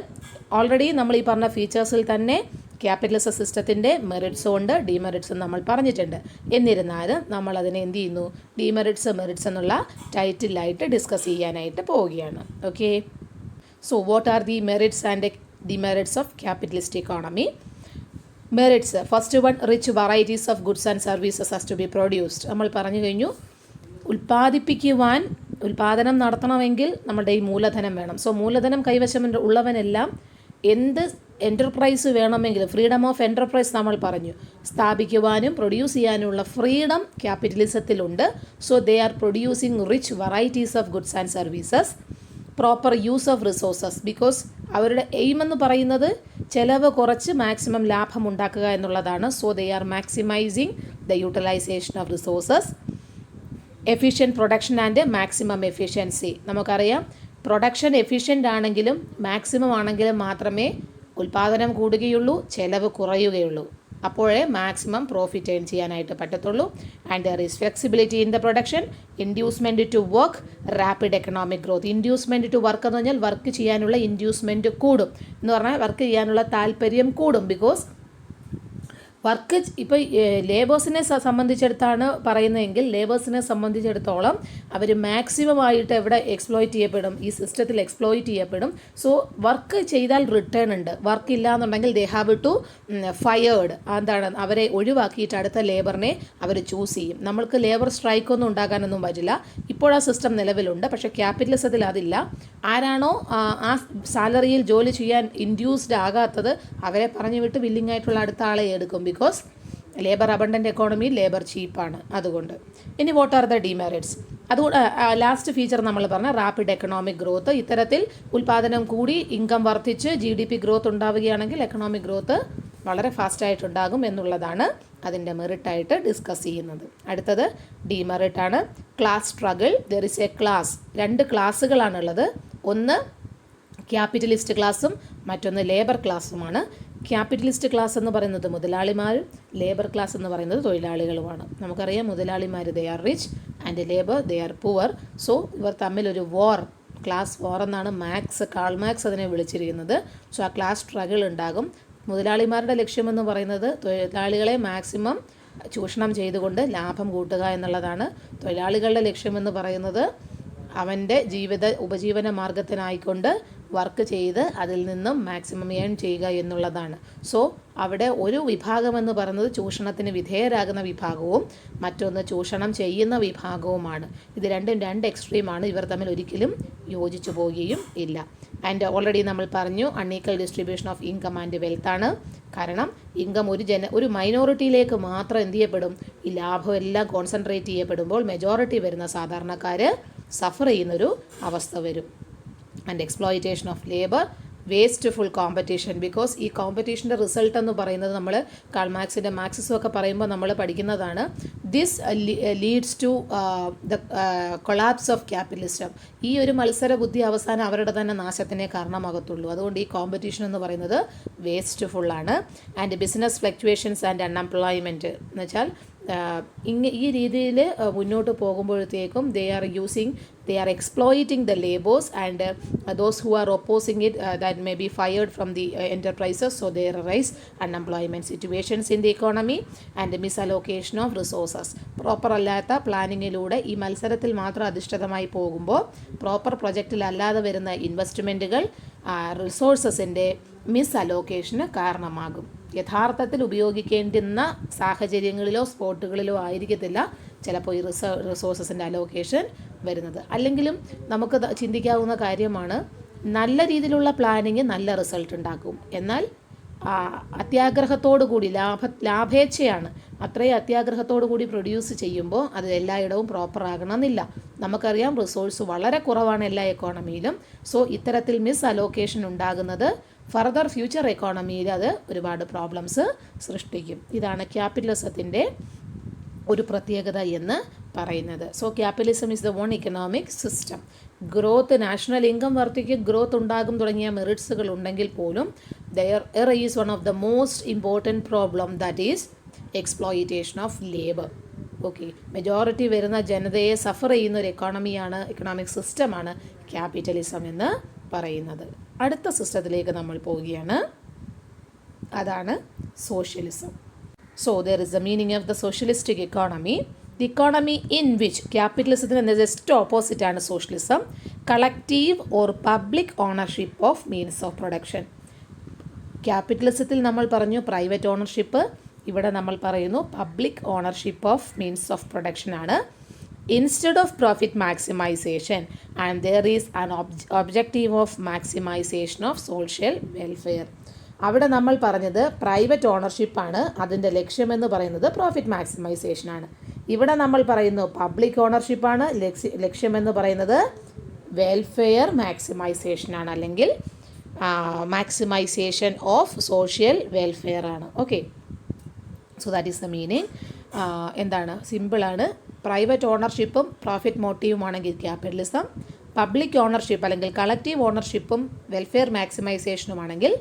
ഓൾറെഡി നമ്മൾ ഈ പറഞ്ഞ ഫീച്ചേഴ്സിൽ തന്നെ ക്യാപിറ്റലിസം സിസ്റ്റത്തിൻ്റെ മെറിറ്റ്സും ഉണ്ട്, ഡിമെറിറ്റ്സും നമ്മൾ പറഞ്ഞിട്ടുണ്ട്. എന്നിരുന്നാലും നമ്മളതിനെ എന്ത് ചെയ്യുന്നു? ഡിമെറിറ്റ്സ് മെറിറ്റ്സ് എന്നുള്ള ടൈറ്റിലായിട്ട് ഡിസ്കസ് ചെയ്യാനായിട്ട് പോവുകയാണ്. Okay, so what are the merits and demerits of capitalist economy? Merits, first one, rich varieties of goods and services has to be produced. നമ്മൾ പറഞ്ഞു കഴിഞ്ഞു, ഉൽപ്പാദനം നടത്തണമെങ്കിൽ നമ്മുടെ ഈ മൂലധനം വേണം. സോ മൂലധനം കൈവശം ഉള്ളവനെല്ലാം എന്ത് എൻ്റർപ്രൈസ് വേണമെങ്കിലും, ഫ്രീഡം ഓഫ് എൻ്റർപ്രൈസ് നമ്മൾ പറഞ്ഞു, സ്ഥാപിക്കുവാനും പ്രൊഡ്യൂസ് ചെയ്യാനുമുള്ള ഫ്രീഡം ക്യാപിറ്റലിസത്തിലുണ്ട്. So they are producing rich varieties of goods and services. Proper use of resources, because അവരുടെ എയിം എന്ന് പറയുന്നത് ചിലവ് കുറച്ച് മാക്സിമം ലാഭം ഉണ്ടാക്കുക എന്നുള്ളതാണ്. So they are maximising the utilisation of resources. Efficient production and maximum efficiency. നമുക്കറിയാം, പ്രൊഡക്ഷൻ എഫിഷ്യൻ്റ് ആണെങ്കിലും മാക്സിമം ആണെങ്കിലും മാത്രമേ ഉൽപ്പാദനം കൂടുകയുള്ളൂ, ചിലവ് കുറയുകയുള്ളൂ. അപ്പോഴേ മാക്സിമം പ്രോഫിറ്റ് ഏൺ ചെയ്യാനായിട്ട് പറ്റത്തുള്ളൂ. And there is flexibility in the production, inducement to work, rapid economic growth. Inducement to work എന്ന് പറഞ്ഞാൽ വർക്ക് ചെയ്യാനുള്ള ഇൻഡ്യൂസ്മെൻറ്റ് കൂടും എന്ന് പറഞ്ഞാൽ വർക്ക് ചെയ്യാനുള്ള താല്പര്യം കൂടും. ബിക്കോസ് വർക്ക് ഇപ്പോൾ ലേബേഴ്സിനെ സംബന്ധിച്ചിടത്താണ് പറയുന്നതെങ്കിൽ ലേബേഴ്സിനെ സംബന്ധിച്ചിടത്തോളം അവർ മാക്സിമമായിട്ട് എവിടെ എക്സ്പ്ലോയിറ്റ് ചെയ്യപ്പെടും? ഈ സിസ്റ്റത്തിൽ എക്സ്പ്ലോയിറ്റ് ചെയ്യപ്പെടും. സോ വർക്ക് ചെയ്താൽ റിട്ടേൺ ഉണ്ട്. വർക്ക് ഇല്ല എന്നുണ്ടെങ്കിൽ ദേ ഹാവ് ടു ഫയേർഡ്. എന്താണ്, അവരെ ഒഴിവാക്കിയിട്ട് അടുത്ത ലേബറിനെ അവർ ചൂസ് ചെയ്യും. നമ്മൾക്ക് ലേബർ സ്ട്രൈക്കൊന്നും ഉണ്ടാക്കാനൊന്നും പറ്റില്ല. ഇപ്പോഴാ സിസ്റ്റം നിലവിലുണ്ട്, പക്ഷേ ക്യാപിറ്റലിസത്തിൽ അതില്ല. ആരാണോ ആ സാലറിയിൽ ജോലി ചെയ്യാൻ ഇൻഡ്യൂസ്ഡ് ആകാത്തത് അവരെ പറഞ്ഞു വിട്ട് വില്ലിംഗ് ആയിട്ടുള്ള അടുത്ത ആളെ എടുക്കും. Because labour abundant economy, labour ചീപ്പാണ്. അതുകൊണ്ട് ഇനി വാട്ട് ആർ ദ ഡിമെറിറ്റ്സ്? അതുകൊണ്ട് ലാസ്റ്റ് ഫീച്ചർ നമ്മൾ പറഞ്ഞ റാപ്പിഡ് എക്കണോമിക് ഗ്രോത്ത്. ഇത്തരത്തിൽ ഉൽപ്പാദനം കൂടി ഇൻകം വർദ്ധിച്ച് GDP ഗ്രോത്ത് ഉണ്ടാവുകയാണെങ്കിൽ എക്കണോമിക് ഗ്രോത്ത് വളരെ ഫാസ്റ്റായിട്ടുണ്ടാകും എന്നുള്ളതാണ് അതിൻ്റെ മെറിറ്റായിട്ട് ഡിസ്കസ് ചെയ്യുന്നത്. അടുത്തത് ഡിമെറിറ്റാണ്. Class struggle. There is a class, രണ്ട് ക്ലാസ്സുകളാണുള്ളത്. ഒന്ന് ക്യാപിറ്റലിസ്റ്റ് ക്ലാസ്സും മറ്റൊന്ന് ലേബർ ക്ലാസ്സുമാണ്. ക്യാപിറ്റലിസ്റ്റ് ക്ലാസ് എന്ന് പറയുന്നത് മുതലാളിമാരും ലേബർ ക്ലാസ് എന്ന് പറയുന്നത് തൊഴിലാളികളുമാണ്. നമുക്കറിയാം, മുതലാളിമാർ they are rich and labour they are poor. So ഇവർ തമ്മിലൊരു വാർ, ക്ലാസ് വാർ എന്നാണ് കാൾ മാർക്സ് അതിനെ വിളിച്ചിരിക്കുന്നത്. സോ ആ ക്ലാസ് സ്ട്രഗിൾ ഉണ്ടാകും. മുതലാളിമാരുടെ ലക്ഷ്യമെന്ന് പറയുന്നത് തൊഴിലാളികളെ മാക്സിമം ചൂഷണം ചെയ്തുകൊണ്ട് ലാഭം കൂട്ടുക എന്നുള്ളതാണ്. തൊഴിലാളികളുടെ ലക്ഷ്യമെന്ന് പറയുന്നത് അവൻ്റെ ഉപജീവന മാർഗത്തിനായിക്കൊണ്ട് വർക്ക് ചെയ്ത് അതിൽ നിന്നും മാക്സിമം ഏൺ ചെയ്യുക എന്നുള്ളതാണ്. സോ അവിടെ ഒരു വിഭാഗമെന്ന് പറയുന്നത് ചൂഷണത്തിന് വിധേയരാകുന്ന വിഭാഗവും മറ്റൊന്ന് ചൂഷണം ചെയ്യുന്ന വിഭാഗവുമാണ്. ഇത് രണ്ടും രണ്ട് എക്സ്ട്രീമാണ്. ഇവർ തമ്മിൽ ഒരിക്കലും യോജിച്ചു പോവുകയും ഇല്ല. ആൻഡ് ഓൾറെഡി നമ്മൾ പറഞ്ഞു, unequal distribution of income and wealth ആണ്. കാരണം ഇൻകം ഒരു മൈനോറിറ്റിയിലേക്ക് മാത്രം എന്ത് ചെയ്യപ്പെടും? ഈ ലാഭം എല്ലാം കോൺസെൻട്രേറ്റ് ചെയ്യപ്പെടുമ്പോൾ മെജോറിറ്റി വരുന്ന സാധാരണക്കാർ സഫർ ചെയ്യുന്നൊരു അവസ്ഥ വരും. And exploitation of labour, wasteful competition. Because ഈ കോമ്പറ്റീഷൻ്റെ റിസൾട്ട് എന്ന് പറയുന്നത് നമ്മൾ കാൾ മാർക്സിൻ്റെ മാർക്സിസം ഒക്കെ പറയുമ്പോൾ നമ്മൾ പഠിക്കുന്നതാണ്. This leads to the collapse of capitalism. ഈ ഒരു മത്സര ബുദ്ധി അവസാനം അവരുടെ തന്നെ നാശത്തിനെ കാരണമാകത്തുള്ളൂ. അതുകൊണ്ട് ഈ കോമ്പറ്റീഷൻ എന്ന് പറയുന്നത് വേസ്റ്റ്ഫുള്ളാണ്. And business fluctuations and unemployment എന്ന് വെച്ചാൽ ഈ രീതിയിൽ മുന്നോട്ട് പോകുമ്പോഴത്തേക്കും they are exploiting the laborers and those who are opposing it that may be fired from the enterprises. So there arise unemployment situations in the economy and misallocation of resources. Proper അല്ലാത്ത പ്ലാനിങ്ങിലൂടെ ഈ മത്സരത്തിൽ മാത്രം അധിഷ്ഠിതമായി പോകുമ്പോൾ proper പ്രൊജക്റ്റിൽ അല്ലാതെ വരുന്ന ഇൻവെസ്റ്റ്മെൻറ്റുകൾ റിസോഴ്സസിൻ്റെ miss അലോക്കേഷന് കാരണമാകും. യഥാർത്ഥത്തിൽ ഉപയോഗിക്കേണ്ടുന്ന സാഹചര്യങ്ങളിലോ സ്പോട്ടുകളിലോ ആയിരിക്കത്തില്ല ചിലപ്പോൾ ഈ റിസോഴ്സസിൻ്റെ അലോക്കേഷൻ വരുന്നത്. അല്ലെങ്കിലും നമുക്ക് ചിന്തിക്കാവുന്ന കാര്യമാണ്, നല്ല രീതിയിലുള്ള പ്ലാനിങ് നല്ല റിസൾട്ട് ഉണ്ടാക്കും. എന്നാൽ അത്യാഗ്രഹത്തോടു കൂടി ലാഭേച്ഛയാണ്. അത്രയും അത്യാഗ്രഹത്തോടു കൂടി പ്രൊഡ്യൂസ് ചെയ്യുമ്പോൾ അത് എല്ലായിടവും പ്രോപ്പർ ആകണമെന്നില്ല. നമുക്കറിയാം റിസോഴ്സ് വളരെ കുറവാണ് എല്ലാ എക്കോണമിയിലും. സോ ഇത്തരത്തിൽ മിസ് അലോക്കേഷൻ ഉണ്ടാകുന്നത് ഫർദർ ഫ്യൂച്ചർ എക്കോണമിയിൽ അത് ഒരുപാട് പ്രോബ്ലംസ് സൃഷ്ടിക്കും. ഇതാണ് ക്യാപിറ്റലിസത്തിൻ്റെ ഒരു പ്രത്യേകത എന്ന് പറയുന്നത്. So capitalism is the one economic system. Growth, national income വർദ്ധിക്കും, ഗ്രോത്ത് ഉണ്ടാകും തുടങ്ങിയ മെറിറ്റ്സുകൾ ഉണ്ടെങ്കിൽ പോലും there is one of the most important problem, that is exploitation of labor. Okay, majority വരുന്ന ജനതയെ സഫർ ചെയ്യുന്ന ഒരു എക്കണോമിക് സിസ്റ്റമാണ് ക്യാപിറ്റലിസം എന്ന് പറയുന്നത്. അടുത്ത സിസ്റ്റത്തിലേക്ക് നമ്മൾ പോവുകയാണ്, അതാണ് socialism. So there is the meaning of the socialistic economy. The economy in which capitalism is just opposite ആണ് socialism. Collective or public ownership of means of production. ക്യാപിറ്റലിസത്തിൽ നമ്മൾ പറഞ്ഞു പ്രൈവറ്റ് ഓണർഷിപ്പ്, ഇവിടെ നമ്മൾ പറയുന്നു public ownership of means of production ആണ്. Instead of profit maximisation and there is an objective of maximisation of social welfare. അവിടെ നമ്മൾ പറഞ്ഞത് പ്രൈവറ്റ് ഓണർഷിപ്പാണ്, അതിൻ്റെ ലക്ഷ്യമെന്ന് പറയുന്നത് പ്രോഫിറ്റ് മാക്സിമൈസേഷനാണ്. ഇവിടെ നമ്മൾ പറയുന്നു പബ്ലിക് ഓണർഷിപ്പാണ്, ലക്ഷ്യമെന്ന് പറയുന്നത് വെൽഫെയർ മാക്സിമൈസേഷനാണ്, അല്ലെങ്കിൽ മാക്സിമൈസേഷൻ ഓഫ് സോഷ്യൽ വെൽഫെയർ ആണ്. Okay, so that is the meaning. എന്താണ്, സിമ്പിളാണ്. പ്രൈവറ്റ് ഓണർഷിപ്പും പ്രോഫിറ്റ് മോട്ടീവുമാണെങ്കിൽ ക്യാപിറ്റലിസം, പബ്ലിക് ഓണർഷിപ്പ് അല്ലെങ്കിൽ കളക്റ്റീവ് ഓണർഷിപ്പും വെൽഫെയർ മാക്സിമൈസേഷനുമാണെങ്കിൽ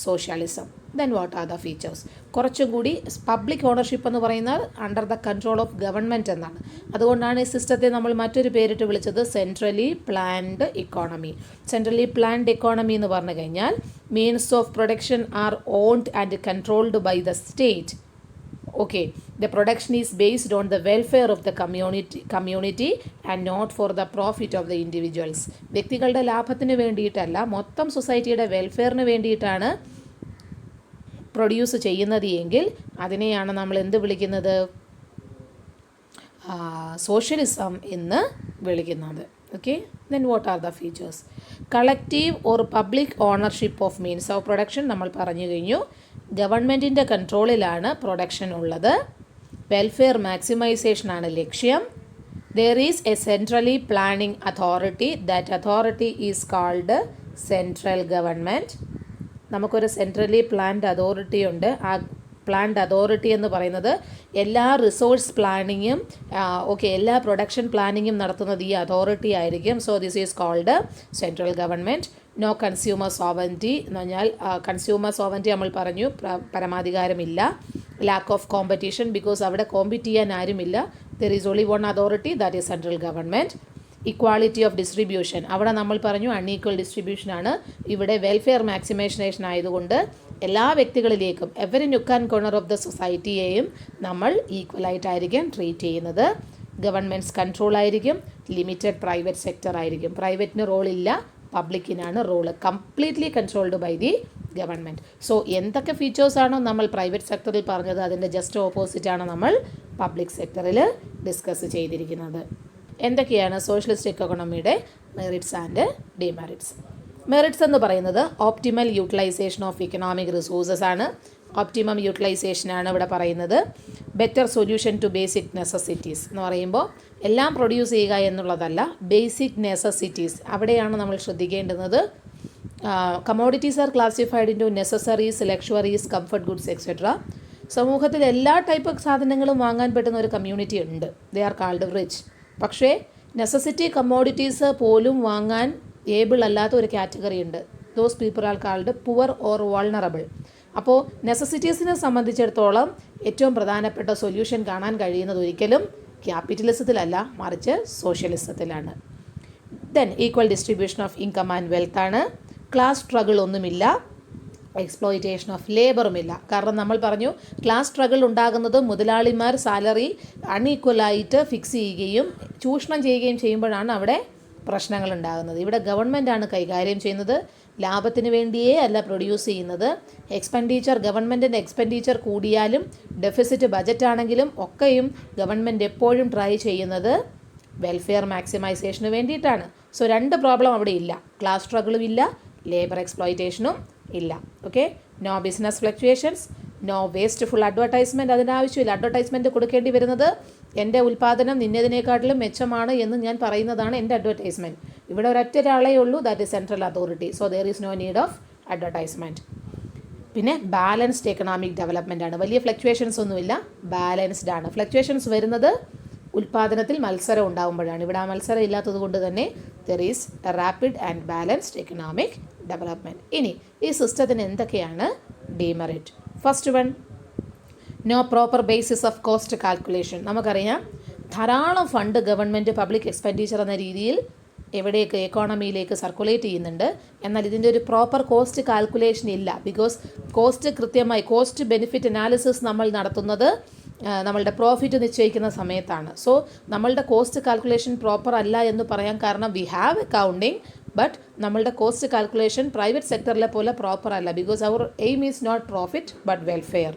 socialism. Then what are the features? കുറച്ചും കൂടി പബ്ലിക് ഓണർഷിപ്പ് എന്ന് പറയുന്നത് under the control of government എന്നാണ്. അതുകൊണ്ടാണ് ഈ സിസ്റ്റത്തെ നമ്മൾ മറ്റൊരു പേരിട്ട് വിളിച്ചത് centrally planned economy. Centrally planned economy എന്ന് പറഞ്ഞു കഴിഞ്ഞാൽ means of production are owned and controlled by the state. Okay, the production is based on the welfare of the community and not for the profit of the individuals. വ്യക്തികളുടെ ലാഭത്തിന് വേണ്ടിയിട്ടല്ല, മൊത്തം സൊസൈറ്റിയുടെ വെൽഫെയറിന് വേണ്ടിയിട്ടാണ് produce ചെയ്യുന്നത് എങ്കിൽ അതിനെയാണ് നമ്മൾ എന്ത് വിളിക്കുന്നത്? സോഷ്യലിസം എന്ന് വിളിക്കുന്നത്. Okay, then what are the features? Collective or public ownership of means of production നമ്മൾ പറഞ്ഞു കഴിഞ്ഞു. ഗവൺമെൻറ്റിൻ്റെ കൺട്രോളിലാണ് പ്രൊഡക്ഷൻ ഉള്ളത്. വെൽഫെയർ മാക്സിമൈസേഷൻ ആണ് ലക്ഷ്യം. There is A centrally planning authority. That authority is called central government. നമുക്കൊരു സെൻട്രലി പ്ലാൻഡ് അതോറിറ്റി ഉണ്ട്. ആ പ്ലാൻഡ് അതോറിറ്റി എന്ന് പറയുന്നത് എല്ലാ റിസോഴ്സ് പ്ലാനിങ്ങും എല്ലാ പ്രൊഡക്ഷൻ പ്ലാനിങ്ങും നടത്തുന്നത് ഈ അതോറിറ്റി ആയിരിക്കും. So this is called central government. No consumer sovereignty എന്ന് പറഞ്ഞാൽ കൺസ്യൂമർ സോവൻറ്റി നമ്മൾ പറഞ്ഞു, പരമാധികാരമില്ല. ലാക്ക് ഓഫ് കോമ്പറ്റീഷൻ, ബിക്കോസ് അവിടെ കോമ്പറ്റ് ചെയ്യാൻ ആരുമില്ല. There is only one authority, that is central government. Equality of distribution, അവിടെ നമ്മൾ പറഞ്ഞു അൺഈക്വൽ ഡിസ്ട്രിബ്യൂഷനാണ്. ഇവിടെ വെൽഫെയർ മാക്സിമൈസേഷൻ ആയതുകൊണ്ട് എല്ലാ വ്യക്തികളിലേക്കും every nook and corner of the സൊസൈറ്റിയെയും നമ്മൾ ഈക്വലായിട്ടായിരിക്കും ട്രീറ്റ് ചെയ്യുന്നത്. ഗവൺമെൻറ്റ്സ് കൺട്രോൾ ആയിരിക്കും. ലിമിറ്റഡ് പ്രൈവറ്റ് സെക്ടർ ആയിരിക്കും. പ്രൈവറ്റിന് റോളില്ല, പബ്ലിക്കിനാണ് role. Completely controlled by the government. So എന്തൊക്കെ ഫീച്ചേഴ്സാണോ നമ്മൾ പ്രൈവറ്റ് സെക്ടറിൽ പറഞ്ഞത് അതിൻ്റെ ജസ്റ്റ് ഓപ്പോസിറ്റാണ് നമ്മൾ പബ്ലിക് സെക്ടറിൽ ഡിസ്കസ് ചെയ്തിരിക്കുന്നത്. എന്തൊക്കെയാണ് സോഷ്യലിസ്റ്റ് എക്കോണമിയുടെ മെറിറ്റ്സ് ആൻഡ് ഡിമെറിറ്റ്സ്? മെറിറ്റ്സ് എന്ന് പറയുന്നത് optimal utilisation of economic resources ആണ്. ഓപ്റ്റിമം യൂട്ടിലൈസേഷൻ ആണ് ഇവിടെ പറയുന്നത്. Better solution to basic necessities എന്ന് പറയുമ്പോൾ എല്ലാം പ്രൊഡ്യൂസ് ചെയ്യുക എന്നുള്ളതല്ല, ബേസിക് നെസസിറ്റീസ് അവിടെയാണ് നമ്മൾ ശ്രദ്ധിക്കേണ്ടുന്നത്. Commodities are classified into necessaries, luxuries, comfort goods etcetera. സമൂഹത്തിൽ എല്ലാ ടൈപ്പ് സാധനങ്ങളും വാങ്ങാൻ പറ്റുന്ന ഒരു കമ്മ്യൂണിറ്റി ഉണ്ട്. They are called rich. പക്ഷേ നെസസിറ്റി കമ്മോഡിറ്റീസ് പോലും വാങ്ങാൻ ഏബിൾ അല്ലാത്ത ഒരു കാറ്റഗറി ഉണ്ട്. Those people are called poor or vulnerable. അപ്പോൾ നെസസിറ്റീസിനെ സംബന്ധിച്ചിടത്തോളം ഏറ്റവും പ്രധാനപ്പെട്ട സൊല്യൂഷൻ കാണാൻ കഴിയുന്നത് ഒരിക്കലും ക്യാപിറ്റലിസത്തിലല്ല, മറിച്ച് സോഷ്യലിസത്തിലാണ്. Then equal distribution of income and wealth ആണ്. ക്ലാസ് സ്ട്രഗിൾ ഒന്നുമില്ല, എക്സ്പ്ലോയിറ്റേഷൻ ഓഫ് ലേബറുമില്ല. കാരണം നമ്മൾ പറഞ്ഞു ക്ലാസ് സ്ട്രഗിൾ ഉണ്ടാകുന്നത് മുതലാളിമാർ സാലറി അൺഈക്വലായിട്ട് ഫിക്സ് ചെയ്യുകയും ചൂഷണം ചെയ്യുകയും ചെയ്യുമ്പോഴാണ് അവിടെ പ്രശ്നങ്ങൾ ഉണ്ടാകുന്നത്. ഇവിടെ ഗവൺമെൻറ്റാണ് കൈകാര്യം ചെയ്യുന്നത്. ലാഭത്തിന് വേണ്ടിയേ അല്ല പ്രൊഡ്യൂസ് ചെയ്യുന്നത്. ഗവൺമെൻറ്റിൻ്റെ എക്സ്പെൻഡിച്ചർ കൂടിയാലും ഡെഫിസിറ്റ് ബജറ്റാണെങ്കിലും ഒക്കെയും ഗവൺമെൻറ് എപ്പോഴും ട്രൈ ചെയ്യുന്നത് വെൽഫെയർ മാക്സിമൈസേഷന് വേണ്ടിയിട്ടാണ്. സോ രണ്ട് പ്രോബ്ലം അവിടെ ഇല്ല. ക്ലാസ് സ്ട്രഗിളും ഇല്ല, ലേബർ എക്സ്പ്ലോയിറ്റേഷനും ഇല്ല. Okay, no business fluctuations, no wasteful advertisement. അതിൻ്റെ ആവശ്യമില്ല. അഡ്വർടൈസ്മെൻറ്റ് കൊടുക്കേണ്ടി വരുന്നത് എൻ്റെ ഉൽപ്പാദനം നിന്നതിനേക്കാട്ടിലും മെച്ചമാണ് എന്ന് ഞാൻ പറയുന്നതാണ് എൻ്റെ അഡ്വർടൈസ്മെൻറ്റ്. ഇവിടെ ഒരൊറ്റൊരാളേ ഉള്ളൂ, that is central authority. So there is no need of advertisement. പിന്നെ ബാലൻസ്ഡ് എക്കണോമിക് ഡെവലപ്മെൻ്റ് ആണ്. വലിയ ഫ്ലക്ച്വേഷൻസ് ഒന്നുമില്ല, ബാലൻസ്ഡ് ആണ്. ഫ്ലക്ച്വേഷൻസ് വരുന്നത് ഉൽപ്പാദനത്തിൽ മത്സരം ഉണ്ടാകുമ്പോഴാണ്. ഇവിടെ ആ മത്സരം ഇല്ലാത്തത് കൊണ്ട് തന്നെ there is a rapid and balanced economic development. ഇനി ഈ സിസ്റ്റത്തിന് എന്തൊക്കെയാണ് demerit? First one, no proper basis of cost calculation. നമുക്കറിയാം ധാരാളം ഫണ്ട് ഗവൺമെൻറ് പബ്ലിക് എക്സ്പെൻഡിച്ചർ എന്ന രീതിയിൽ എവിടെയൊക്കെ എക്കോണമിയിലേക്ക് സർക്കുലേറ്റ് ചെയ്യുന്നുണ്ട്. എന്നാൽ ഇതിൻ്റെ ഒരു പ്രോപ്പർ കോസ്റ്റ് കാൽക്കുലേഷൻ ഇല്ല. ബിക്കോസ് കോസ്റ്റ് കൃത്യമായി കോസ്റ്റ് ബെനിഫിറ്റ് അനാലിസിസ് നമ്മൾ നടത്തുന്നത് നമ്മളുടെ പ്രോഫിറ്റ് നിശ്ചയിക്കുന്ന സമയത്താണ്. സോ നമ്മളുടെ കോസ്റ്റ് കാൽക്കുലേഷൻ പ്രോപ്പർ അല്ല എന്ന് പറയാൻ കാരണം വി ഹാവ് അക്കൗണ്ടിങ്, ബട്ട് നമ്മളുടെ കോസ്റ്റ് കാൽക്കുലേഷൻ പ്രൈവറ്റ് സെക്ടറിലെ പോലെ പ്രോപ്പർ അല്ല. ബിക്കോസ് അവർ aim is not profit but welfare.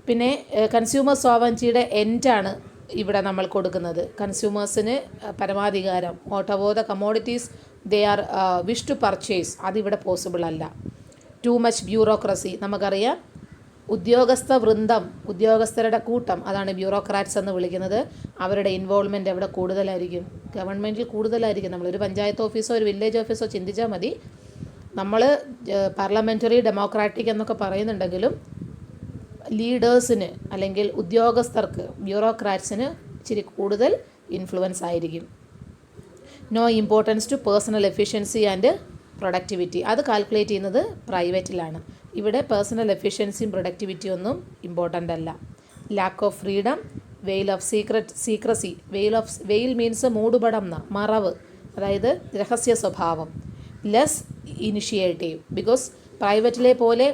പിന്നെ കൺസ്യൂമർ സോവറിറ്റിയുടെ എൻഡാണ് ഇവിടെ നമ്മൾ കൊടുക്കുന്നത്. കൺസ്യൂമേഴ്സിന് പരമാധികാരം, whatever the commodities they are wish to purchase, അതിവിടെ പോസിബിൾ അല്ല. Too much bureaucracy. നമുക്കറിയാം ഉദ്യോഗസ്ഥ വൃന്ദം, ഉദ്യോഗസ്ഥരുടെ കൂട്ടം, അതാണ് ബ്യൂറോക്രാറ്റ്സ് എന്ന് വിളിക്കുന്നത്. അവരുടെ ഇൻവോൾവ്മെൻറ്റ് എവിടെ കൂടുതലായിരിക്കും? ഗവൺമെൻറ്റിൽ കൂടുതലായിരിക്കും. നമ്മളൊരു പഞ്ചായത്ത് ഓഫീസോ ഒരു വില്ലേജ് ഓഫീസോ ചിന്തിച്ചാൽ മതി. നമ്മൾ പാർലമെൻ്ററി ഡെമോക്രാറ്റിക് എന്നൊക്കെ പറയുന്നുണ്ടെങ്കിലും ലീഡേഴ്സിന് അല്ലെങ്കിൽ ഉദ്യോഗസ്ഥർക്ക്, ബ്യൂറോക്രാറ്റ്സിന് ഇച്ചിരി കൂടുതൽ ഇൻഫ്ലുവൻസ് ആയിരിക്കും. No importance to personal efficiency and productivity. അത് കാൽക്കുലേറ്റ് ചെയ്യുന്നത് പ്രൈവറ്റിലാണ്. ഇവിടെ പേഴ്സണൽ എഫിഷ്യൻസിയും പ്രൊഡക്ടിവിറ്റിയും ഒന്നും ഇമ്പോർട്ടൻ്റ് അല്ല. Lack of freedom, veil of secrecy. Veil means മൂടുപടം, മറവ്, അതായത് രഹസ്യ സ്വഭാവം. ലെസ് ഇനിഷ്യേറ്റീവ്, ബിക്കോസ് പ്രൈവറ്റിലെ പോലെ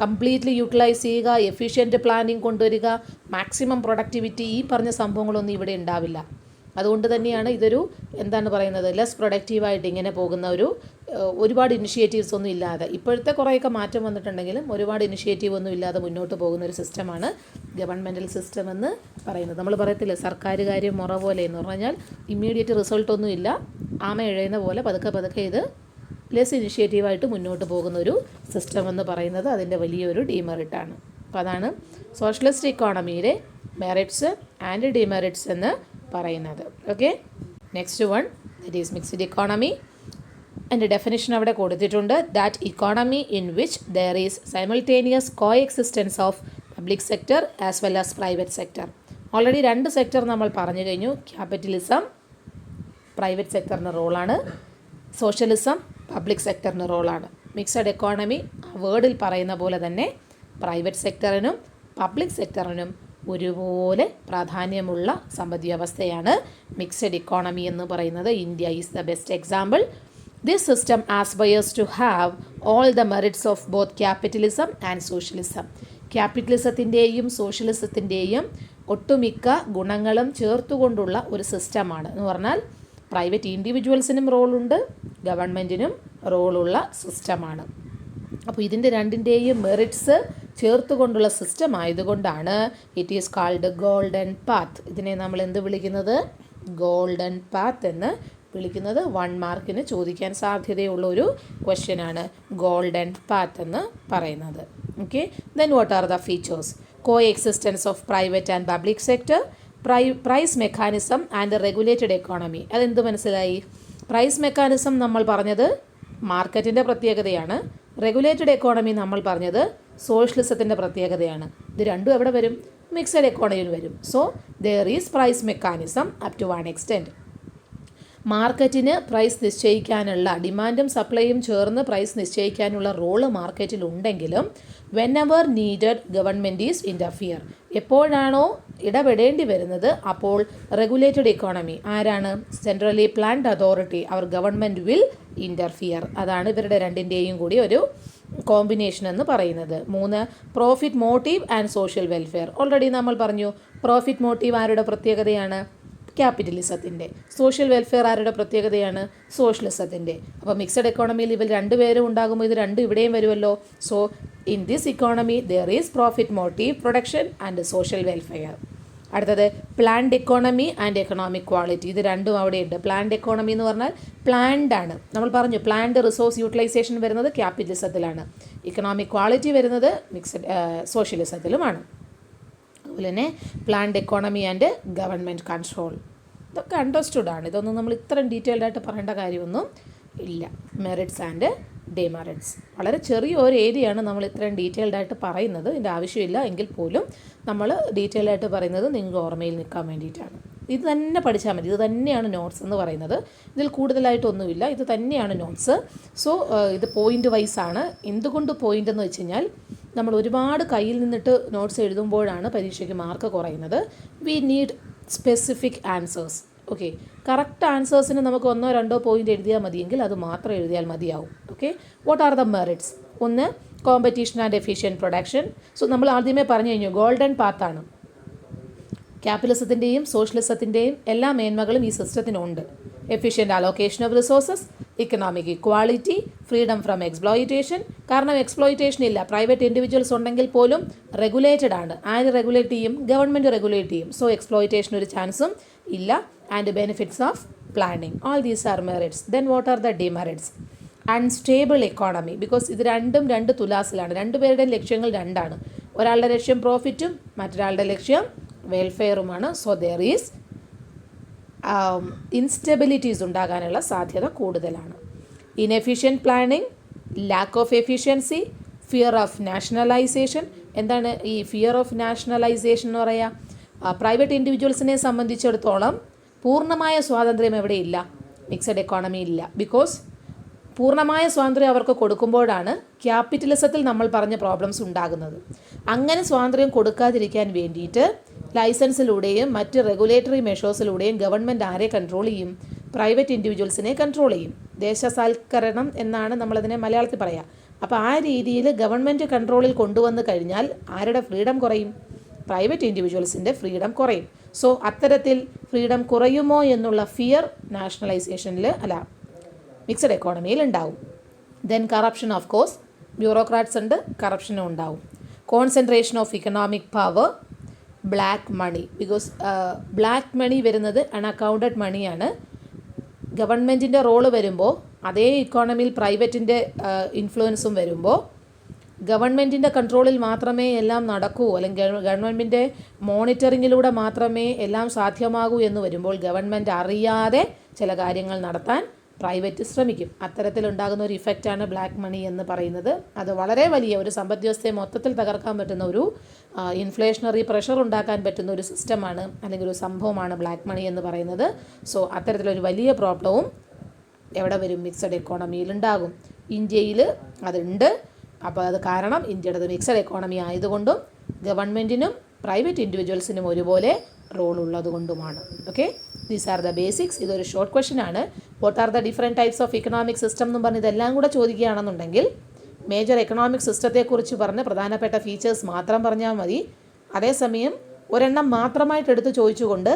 കംപ്ലീറ്റ്ലി യൂട്ടിലൈസ് ചെയ്യുക, എഫിഷ്യൻറ്റ് പ്ലാനിങ് കൊണ്ടുവരിക, മാക്സിമം പ്രൊഡക്ടിവിറ്റി, ഈ പറഞ്ഞ സംഭവങ്ങളൊന്നും ഇവിടെ ഉണ്ടാവില്ല. അതുകൊണ്ട് തന്നെയാണ് ഇതൊരു എന്താണ് പറയുന്നത്, ലെസ് പ്രൊഡക്റ്റീവായിട്ട് ഇങ്ങനെ പോകുന്ന ഒരുപാട് ഇനിഷ്യേറ്റീവ്സ് ഒന്നും ഇല്ലാതെ, ഇപ്പോഴത്തെ കുറേയൊക്കെ മാറ്റം വന്നിട്ടുണ്ടെങ്കിലും ഒരുപാട് ഇനിഷ്യേറ്റീവ് ഒന്നും ഇല്ലാതെ മുന്നോട്ട് പോകുന്ന ഒരു സിസ്റ്റമാണ് ഗവൺമെൻറ്റൽ സിസ്റ്റം എന്ന് പറയുന്നത്. നമ്മൾ പറയത്തില്ല സർക്കാർ കാര്യം മുറ പോലെ എന്ന് പറഞ്ഞാൽ ഇമ്മീഡിയറ്റ് റിസൾട്ടൊന്നും ഇല്ല, ആമ ഇഴയുന്ന പോലെ പതുക്കെ പതുക്കെ ഇത് ലെസ് ഇനിഷ്യേറ്റീവായിട്ട് മുന്നോട്ട് പോകുന്ന ഒരു സിസ്റ്റം എന്ന് പറയുന്നത് അതിൻ്റെ വലിയൊരു ഡീമെറിറ്റാണ്. അപ്പോൾ അതാണ് സോഷ്യലിസ്റ്റ് ഇക്കോണമിയിലെ മെറിറ്റ്സ് ആൻഡ് ഡിമെറിറ്റ്സ് എന്ന് പറയുന്നത്. Okay, next one, that is mixed economy. എൻ്റെ ഡെഫിനിഷൻ അവിടെ കൊടുത്തിട്ടുണ്ട്. That economy in which there is simultaneous co existence of public sector as well as private sector. Already രണ്ട് സെക്ടർ നമ്മൾ പറഞ്ഞു കഴിഞ്ഞു. Capitalism private സെക്ടറിന് റോളാണ്, സോഷ്യലിസം പബ്ലിക് സെക്ടറിന് റോളാണ്. Mixed economy ആ വേർഡിൽ പറയുന്ന പോലെ തന്നെ പ്രൈവറ്റ് സെക്ടറിനും പബ്ലിക് സെക്ടറിനും ഒരുപോലെ പ്രാധാന്യമുള്ള സമ്പദ് വ്യവസ്ഥയാണ് മിക്സഡ് ഇക്കോണമി എന്ന് പറയുന്നത്. India is the best example. This system aspires to have all the merits of both capitalism and socialism. ക്യാപിറ്റലിസത്തിൻ്റെയും സോഷ്യലിസത്തിൻ്റെയും ഒട്ടുമിക്ക ഗുണങ്ങളും ചേർത്തുകൊണ്ടുള്ള ഒരു സിസ്റ്റമാണ്. എന്ന് പറഞ്ഞാൽ പ്രൈവറ്റ് ഇൻഡിവിജ്വൽസിനും റോളുണ്ട്, ഗവൺമെൻറ്റിനും റോളുള്ള സിസ്റ്റമാണ്. അപ്പോൾ ഇതിൻ്റെ രണ്ടിൻ്റെയും മെറിറ്റ്സ് ചേർത്തുകൊണ്ടുള്ള സിസ്റ്റം ആയതുകൊണ്ടാണ് it is called golden path. ഇതിനെ നമ്മൾ എന്ത് വിളിക്കുന്നത്? ഗോൾഡൻ പാത്ത് എന്ന് വിളിക്കുന്നത്. 1 മാർക്കിന് ചോദിക്കാൻ സാധ്യതയുള്ള ഒരു ക്വസ്റ്റ്യനാണ് ഗോൾഡൻ പാത്ത് എന്ന് പറയുന്നത്. Okay, then what are the features? Coexistence of private and public sector, price mechanism and regulated economy. അതെന്ത് മനസ്സിലായി? പ്രൈസ് മെക്കാനിസം നമ്മൾ പറഞ്ഞത് മാർക്കറ്റിൻ്റെ പ്രത്യേകതയാണ്, റെഗുലേറ്റഡ് എക്കോണമി നമ്മൾ പറഞ്ഞത് സോഷ്യലിസത്തിൻ്റെ പ്രത്യേകതയാണ്. ഇത് രണ്ടും എവിടെ വരും? മിക്സഡ് എക്കോണമിയിൽ വരും. So there is price mechanism up to 1 extent. മാർക്കറ്റിന് പ്രൈസ് നിശ്ചയിക്കാനുള്ള, ഡിമാൻഡും സപ്ലൈയും ചേർന്ന് പ്രൈസ് നിശ്ചയിക്കാനുള്ള റോള് മാർക്കറ്റിൽ ഉണ്ടെങ്കിലും whenever needed government is interfere. എപ്പോഴാണോ ഇടപെടേണ്ടി വരുന്നത് അപ്പോൾ റെഗുലേറ്റഡ് ഇക്കോണമി, ആരാണ്? സെൻട്രലി പ്ലാൻഡ് അതോറിറ്റി, അവർ ഗവൺമെൻറ് വിൽ ഇൻ്റർഫിയർ. അതാണ് ഇവരുടെ രണ്ടിൻ്റെയും കൂടി ഒരു കോമ്പിനേഷൻ എന്ന് പറയുന്നത്. 3, profit motive and social welfare. Already നമ്മൾ പറഞ്ഞു പ്രോഫിറ്റ് മോട്ടീവ് ആരുടെ പ്രത്യേകതയാണ്? ക്യാപിറ്റലിസത്തിൻ്റെ. സോഷ്യൽ വെൽഫെയർ ആരുടെ പ്രത്യേകതയാണ്? സോഷ്യലിസത്തിൻ്റെ. അപ്പോൾ മിക്സഡ് എക്കോണമിയിൽ ഇവർ രണ്ടുപേരും ഉണ്ടാകുമ്പോൾ ഇത് രണ്ടും ഇവിടെയും വരുമല്ലോ. So in this economy there is profit motive, production and social welfare. അടുത്തത് planned economy and economic quality. ഇത് രണ്ടും അവിടെയുണ്ട്. പ്ലാൻഡ് എക്കോണമി എന്ന് പറഞ്ഞാൽ പ്ലാൻഡ് ആണ്. നമ്മൾ പറഞ്ഞു പ്ലാൻഡ് റിസോഴ്സ് യൂട്ടിലൈസേഷൻ വരുന്നത് ക്യാപിറ്റലിസത്തിലാണ്. ഇക്കണോമിക് ക്വാളിറ്റി വരുന്നത് സോഷ്യലിസത്തിലുമാണ്. അതുപോലെ തന്നെ planned economy and government control, ഇതൊക്കെ അണ്ടർസ്റ്റുഡ് ആണ്. ഇതൊന്നും നമ്മൾ ഇത്രയും ഡീറ്റെയിൽഡ് ആയിട്ട് പറയേണ്ട കാര്യമൊന്നും ഇല്ല. മെറിറ്റ്സ് ആൻഡ് ഡിമെറിറ്റ്സ് വളരെ ചെറിയൊരു ഏരിയയാണ് നമ്മൾ ഇത്രയും ഡീറ്റെയിൽഡ് ആയിട്ട് പറയുന്നത്. ഇതിൻ്റെ ആവശ്യമില്ല എങ്കിൽ പോലും നമ്മൾ ഡീറ്റെയിൽഡ് ആയിട്ട് പറയുന്നത് നിങ്ങൾക്ക് ഓർമ്മയിൽ നിൽക്കാൻ വേണ്ടിയിട്ടാണ്. ഇത് തന്നെ പഠിച്ചാൽ മതി. ഇത് തന്നെയാണ് നോട്ട്സ് എന്ന് പറയുന്നത്. ഇതിൽ കൂടുതലായിട്ടൊന്നുമില്ല. ഇത് തന്നെയാണ് നോട്ട്സ്. സോ ഇത് പോയിൻ്റ് വൈസാണ്. എന്തുകൊണ്ട് പോയിൻ്റ് എന്ന് വെച്ച് കഴിഞ്ഞാൽ നമ്മൾ ഒരുപാട് കയ്യിൽ നിന്നിട്ട് നോട്ട്സ് എഴുതുമ്പോഴാണ് പരീക്ഷയ്ക്ക് മാർക്ക് കുറയുന്നത്. We need specific answers. Okay, correct ആൻസേഴ്സിന് നമുക്ക് 1-2 പോയിൻ്റ് എഴുതിയാൽ മതിയെങ്കിൽ അത് മാത്രം എഴുതിയാൽ മതിയാവും. Okay, what are the merits? ഒന്ന്, competition and efficient production. So നമ്മൾ ആദ്യമേ പറഞ്ഞു കഴിഞ്ഞു, ഗോൾഡൻ പാത്താണ്. ക്യാപിറ്റലിസത്തിൻ്റെയും സോഷ്യലിസത്തിൻ്റെയും എല്ലാ മേന്മകളും ഈ സിസ്റ്റത്തിനുണ്ട്. Efficient allocation of resources, economic equality, freedom from exploitation. കാരണം എക്സ്പ്ലോയിറ്റേഷൻ ഇല്ല. പ്രൈവറ്റ് ഇൻഡിവിജ്വൽസ് ഉണ്ടെങ്കിൽ പോലും റെഗുലേറ്റഡ് ആണ്. ആര് റെഗുലേറ്റ് ചെയ്യും? ഗവൺമെൻറ് റെഗുലേറ്റ് ചെയ്യും. സോ എക്സ്പ്ലോയിറ്റേഷൻ ഒരു ചാൻസും ഇല്ല. And benefits of planning. All these are merits. Then what are the demerits? Unstable economy. Because ഇത് രണ്ടും 2 തുലാസിലാണ്. രണ്ടുപേരുടെയും ലക്ഷ്യങ്ങൾ രണ്ടാണ്. ഒരാളുടെ ലക്ഷ്യം പ്രോഫിറ്റും മറ്റൊരാളുടെ ലക്ഷ്യം വെൽഫെയറുമാണ്. സോ ദർ ഈസ് ഇൻസ്റ്റെബിലിറ്റീസ് ഉണ്ടാകാനുള്ള സാധ്യത കൂടുതലാണ്. Inefficient planning, lack of efficiency, fear of nationalisation. എന്താണ് ഈ ഫിയർ ഓഫ് നാഷണലൈസേഷൻ എന്ന് പറയുക? പ്രൈവറ്റ് ഇൻഡിവിജ്വൽസിനെ സംബന്ധിച്ചിടത്തോളം പൂർണ്ണമായ സ്വാതന്ത്ര്യം എവിടെയില്ല? മിക്സഡ് എക്കോണമി ഇല്ല. ബിക്കോസ് പൂർണ്ണമായ സ്വാതന്ത്ര്യം അവർക്ക് കൊടുക്കുമ്പോഴാണ് ക്യാപിറ്റലിസത്തിൽ നമ്മൾ പറഞ്ഞ പ്രോബ്ലംസ് ഉണ്ടാകുന്നത്. അങ്ങനെ സ്വാതന്ത്ര്യം കൊടുക്കാതിരിക്കാൻ വേണ്ടിയിട്ട് ലൈസൻസിലൂടെയും മറ്റ് റെഗുലേറ്ററി മെഷേഴ്സിലൂടെയും ഗവൺമെൻറ് ആരെ കൺട്രോൾ ചെയ്യും? പ്രൈവറ്റ് ഇൻഡിവിജ്വൽസിനെ കൺട്രോൾ ചെയ്യും. ദേശസാൽക്കരണം എന്നാണ് നമ്മളതിനെ മലയാളത്തിൽ പറയുക. അപ്പോൾ ആ രീതിയിൽ ഗവൺമെൻറ് കൺട്രോളിൽ കൊണ്ടുവന്ന് കഴിഞ്ഞാൽ ആരുടെ ഫ്രീഡം കുറയും? പ്രൈവറ്റ് ഇൻഡിവിജ്വൽസിൻ്റെ ഫ്രീഡം കുറയും. സോ അത്തരത്തിൽ ഫ്രീഡം കുറയുമോ എന്നുള്ള ഫിയർ നാഷണലൈസേഷനിൽ മിക്സഡ് എക്കോണമിയിൽ ഉണ്ടാവും. Then corruption, of course bureaucrats ഉണ്ട്, കറപ്ഷനും ഉണ്ടാവും. Concentration of economic power, black money. Because black money വരുന്നത് അൺഅക്കൗണ്ടഡ് മണിയാണ്. ഗവൺമെൻറ്റിൻ്റെ റോള് വരുമ്പോൾ അതേ ഇക്കോണമിയിൽ പ്രൈവറ്റിൻ്റെ ഇൻഫ്ലുവൻസും വരുമ്പോൾ ഗവൺമെൻറ്റിൻ്റെ കൺട്രോളിൽ മാത്രമേ എല്ലാം നടക്കൂ, അല്ലെങ്കിൽ ഗവൺമെൻറ്റിൻ്റെ മോണിറ്ററിങ്ങിലൂടെ മാത്രമേ എല്ലാം സാധ്യമാകൂ എന്ന് വരുമ്പോൾ ഗവൺമെൻറ് അറിയാതെ ചില കാര്യങ്ങൾ നടത്താൻ പ്രൈവറ്റ് ശ്രമിക്കും. അത്തരത്തിലുണ്ടാകുന്ന ഒരു ഇഫക്റ്റാണ് ബ്ലാക്ക് മണി എന്ന് പറയുന്നത്. അത് വളരെ വലിയ ഒരു സമ്പദ് വ്യവസ്ഥയെ മൊത്തത്തിൽ തകർക്കാൻ പറ്റുന്ന ഒരു ഇൻഫ്ലേഷണറി പ്രഷർ ഉണ്ടാക്കാൻ പറ്റുന്ന ഒരു സിസ്റ്റമാണ്, അല്ലെങ്കിൽ ഒരു സംഭവമാണ് ബ്ലാക്ക് മണി എന്ന് പറയുന്നത്. സോ അത്തരത്തിലൊരു വലിയ പ്രോബ്ലവും എവിടെ വരും? മിക്സഡ് എക്കോണമിയിൽ ഉണ്ടാകും. ഇന്ത്യയിൽ അതുണ്ട്. അപ്പോൾ അത് കാരണം ഇന്ത്യയുടെ മിക്സഡ് എക്കോണമി ആയതുകൊണ്ടും ഗവൺമെൻറ്റിനും പ്രൈവറ്റ് ഇൻഡിവിജ്വൽസിനും ഒരുപോലെ റോൾ ഉള്ളതുകൊണ്ടുമാണ്. Okay, these are the basics. ഇതൊരു ഷോർട്ട് ക്വസ്റ്റ്യൻ ആണ്. What are the different types of economic system എന്നും പറഞ്ഞ് ഇതെല്ലാം കൂടെ ചോദിക്കുകയാണെന്നുണ്ടെങ്കിൽ മേജർ എക്കണോമിക് സിസ്റ്റത്തെക്കുറിച്ച് പറഞ്ഞ് പ്രധാനപ്പെട്ട ഫീച്ചേഴ്സ് മാത്രം പറഞ്ഞാൽ മതി. അതേസമയം ഒരെണ്ണം മാത്രമായിട്ട് എടുത്ത് ചോദിച്ചുകൊണ്ട്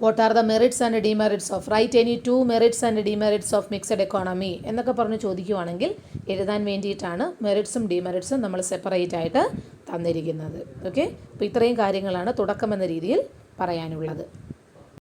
what are the merits and demerits of right any 2 merits and demerits of mixed economy എന്നൊക്കെ പറഞ്ഞ് ചോദിക്കുവാണെങ്കിൽ എഴുതാൻ വേണ്ടിയിട്ടാണ് മെറിറ്റ്സും ഡിമെറിറ്റ്സും നമ്മൾ സെപ്പറേറ്റ് ആയിട്ട് തന്നിരിക്കുന്നത്. ഓക്കെ, അപ്പോൾ ഇത്രയും കാര്യങ്ങളാണ് തുടക്കം എന്ന രീതിയിൽ പറയാനുള്ളത്.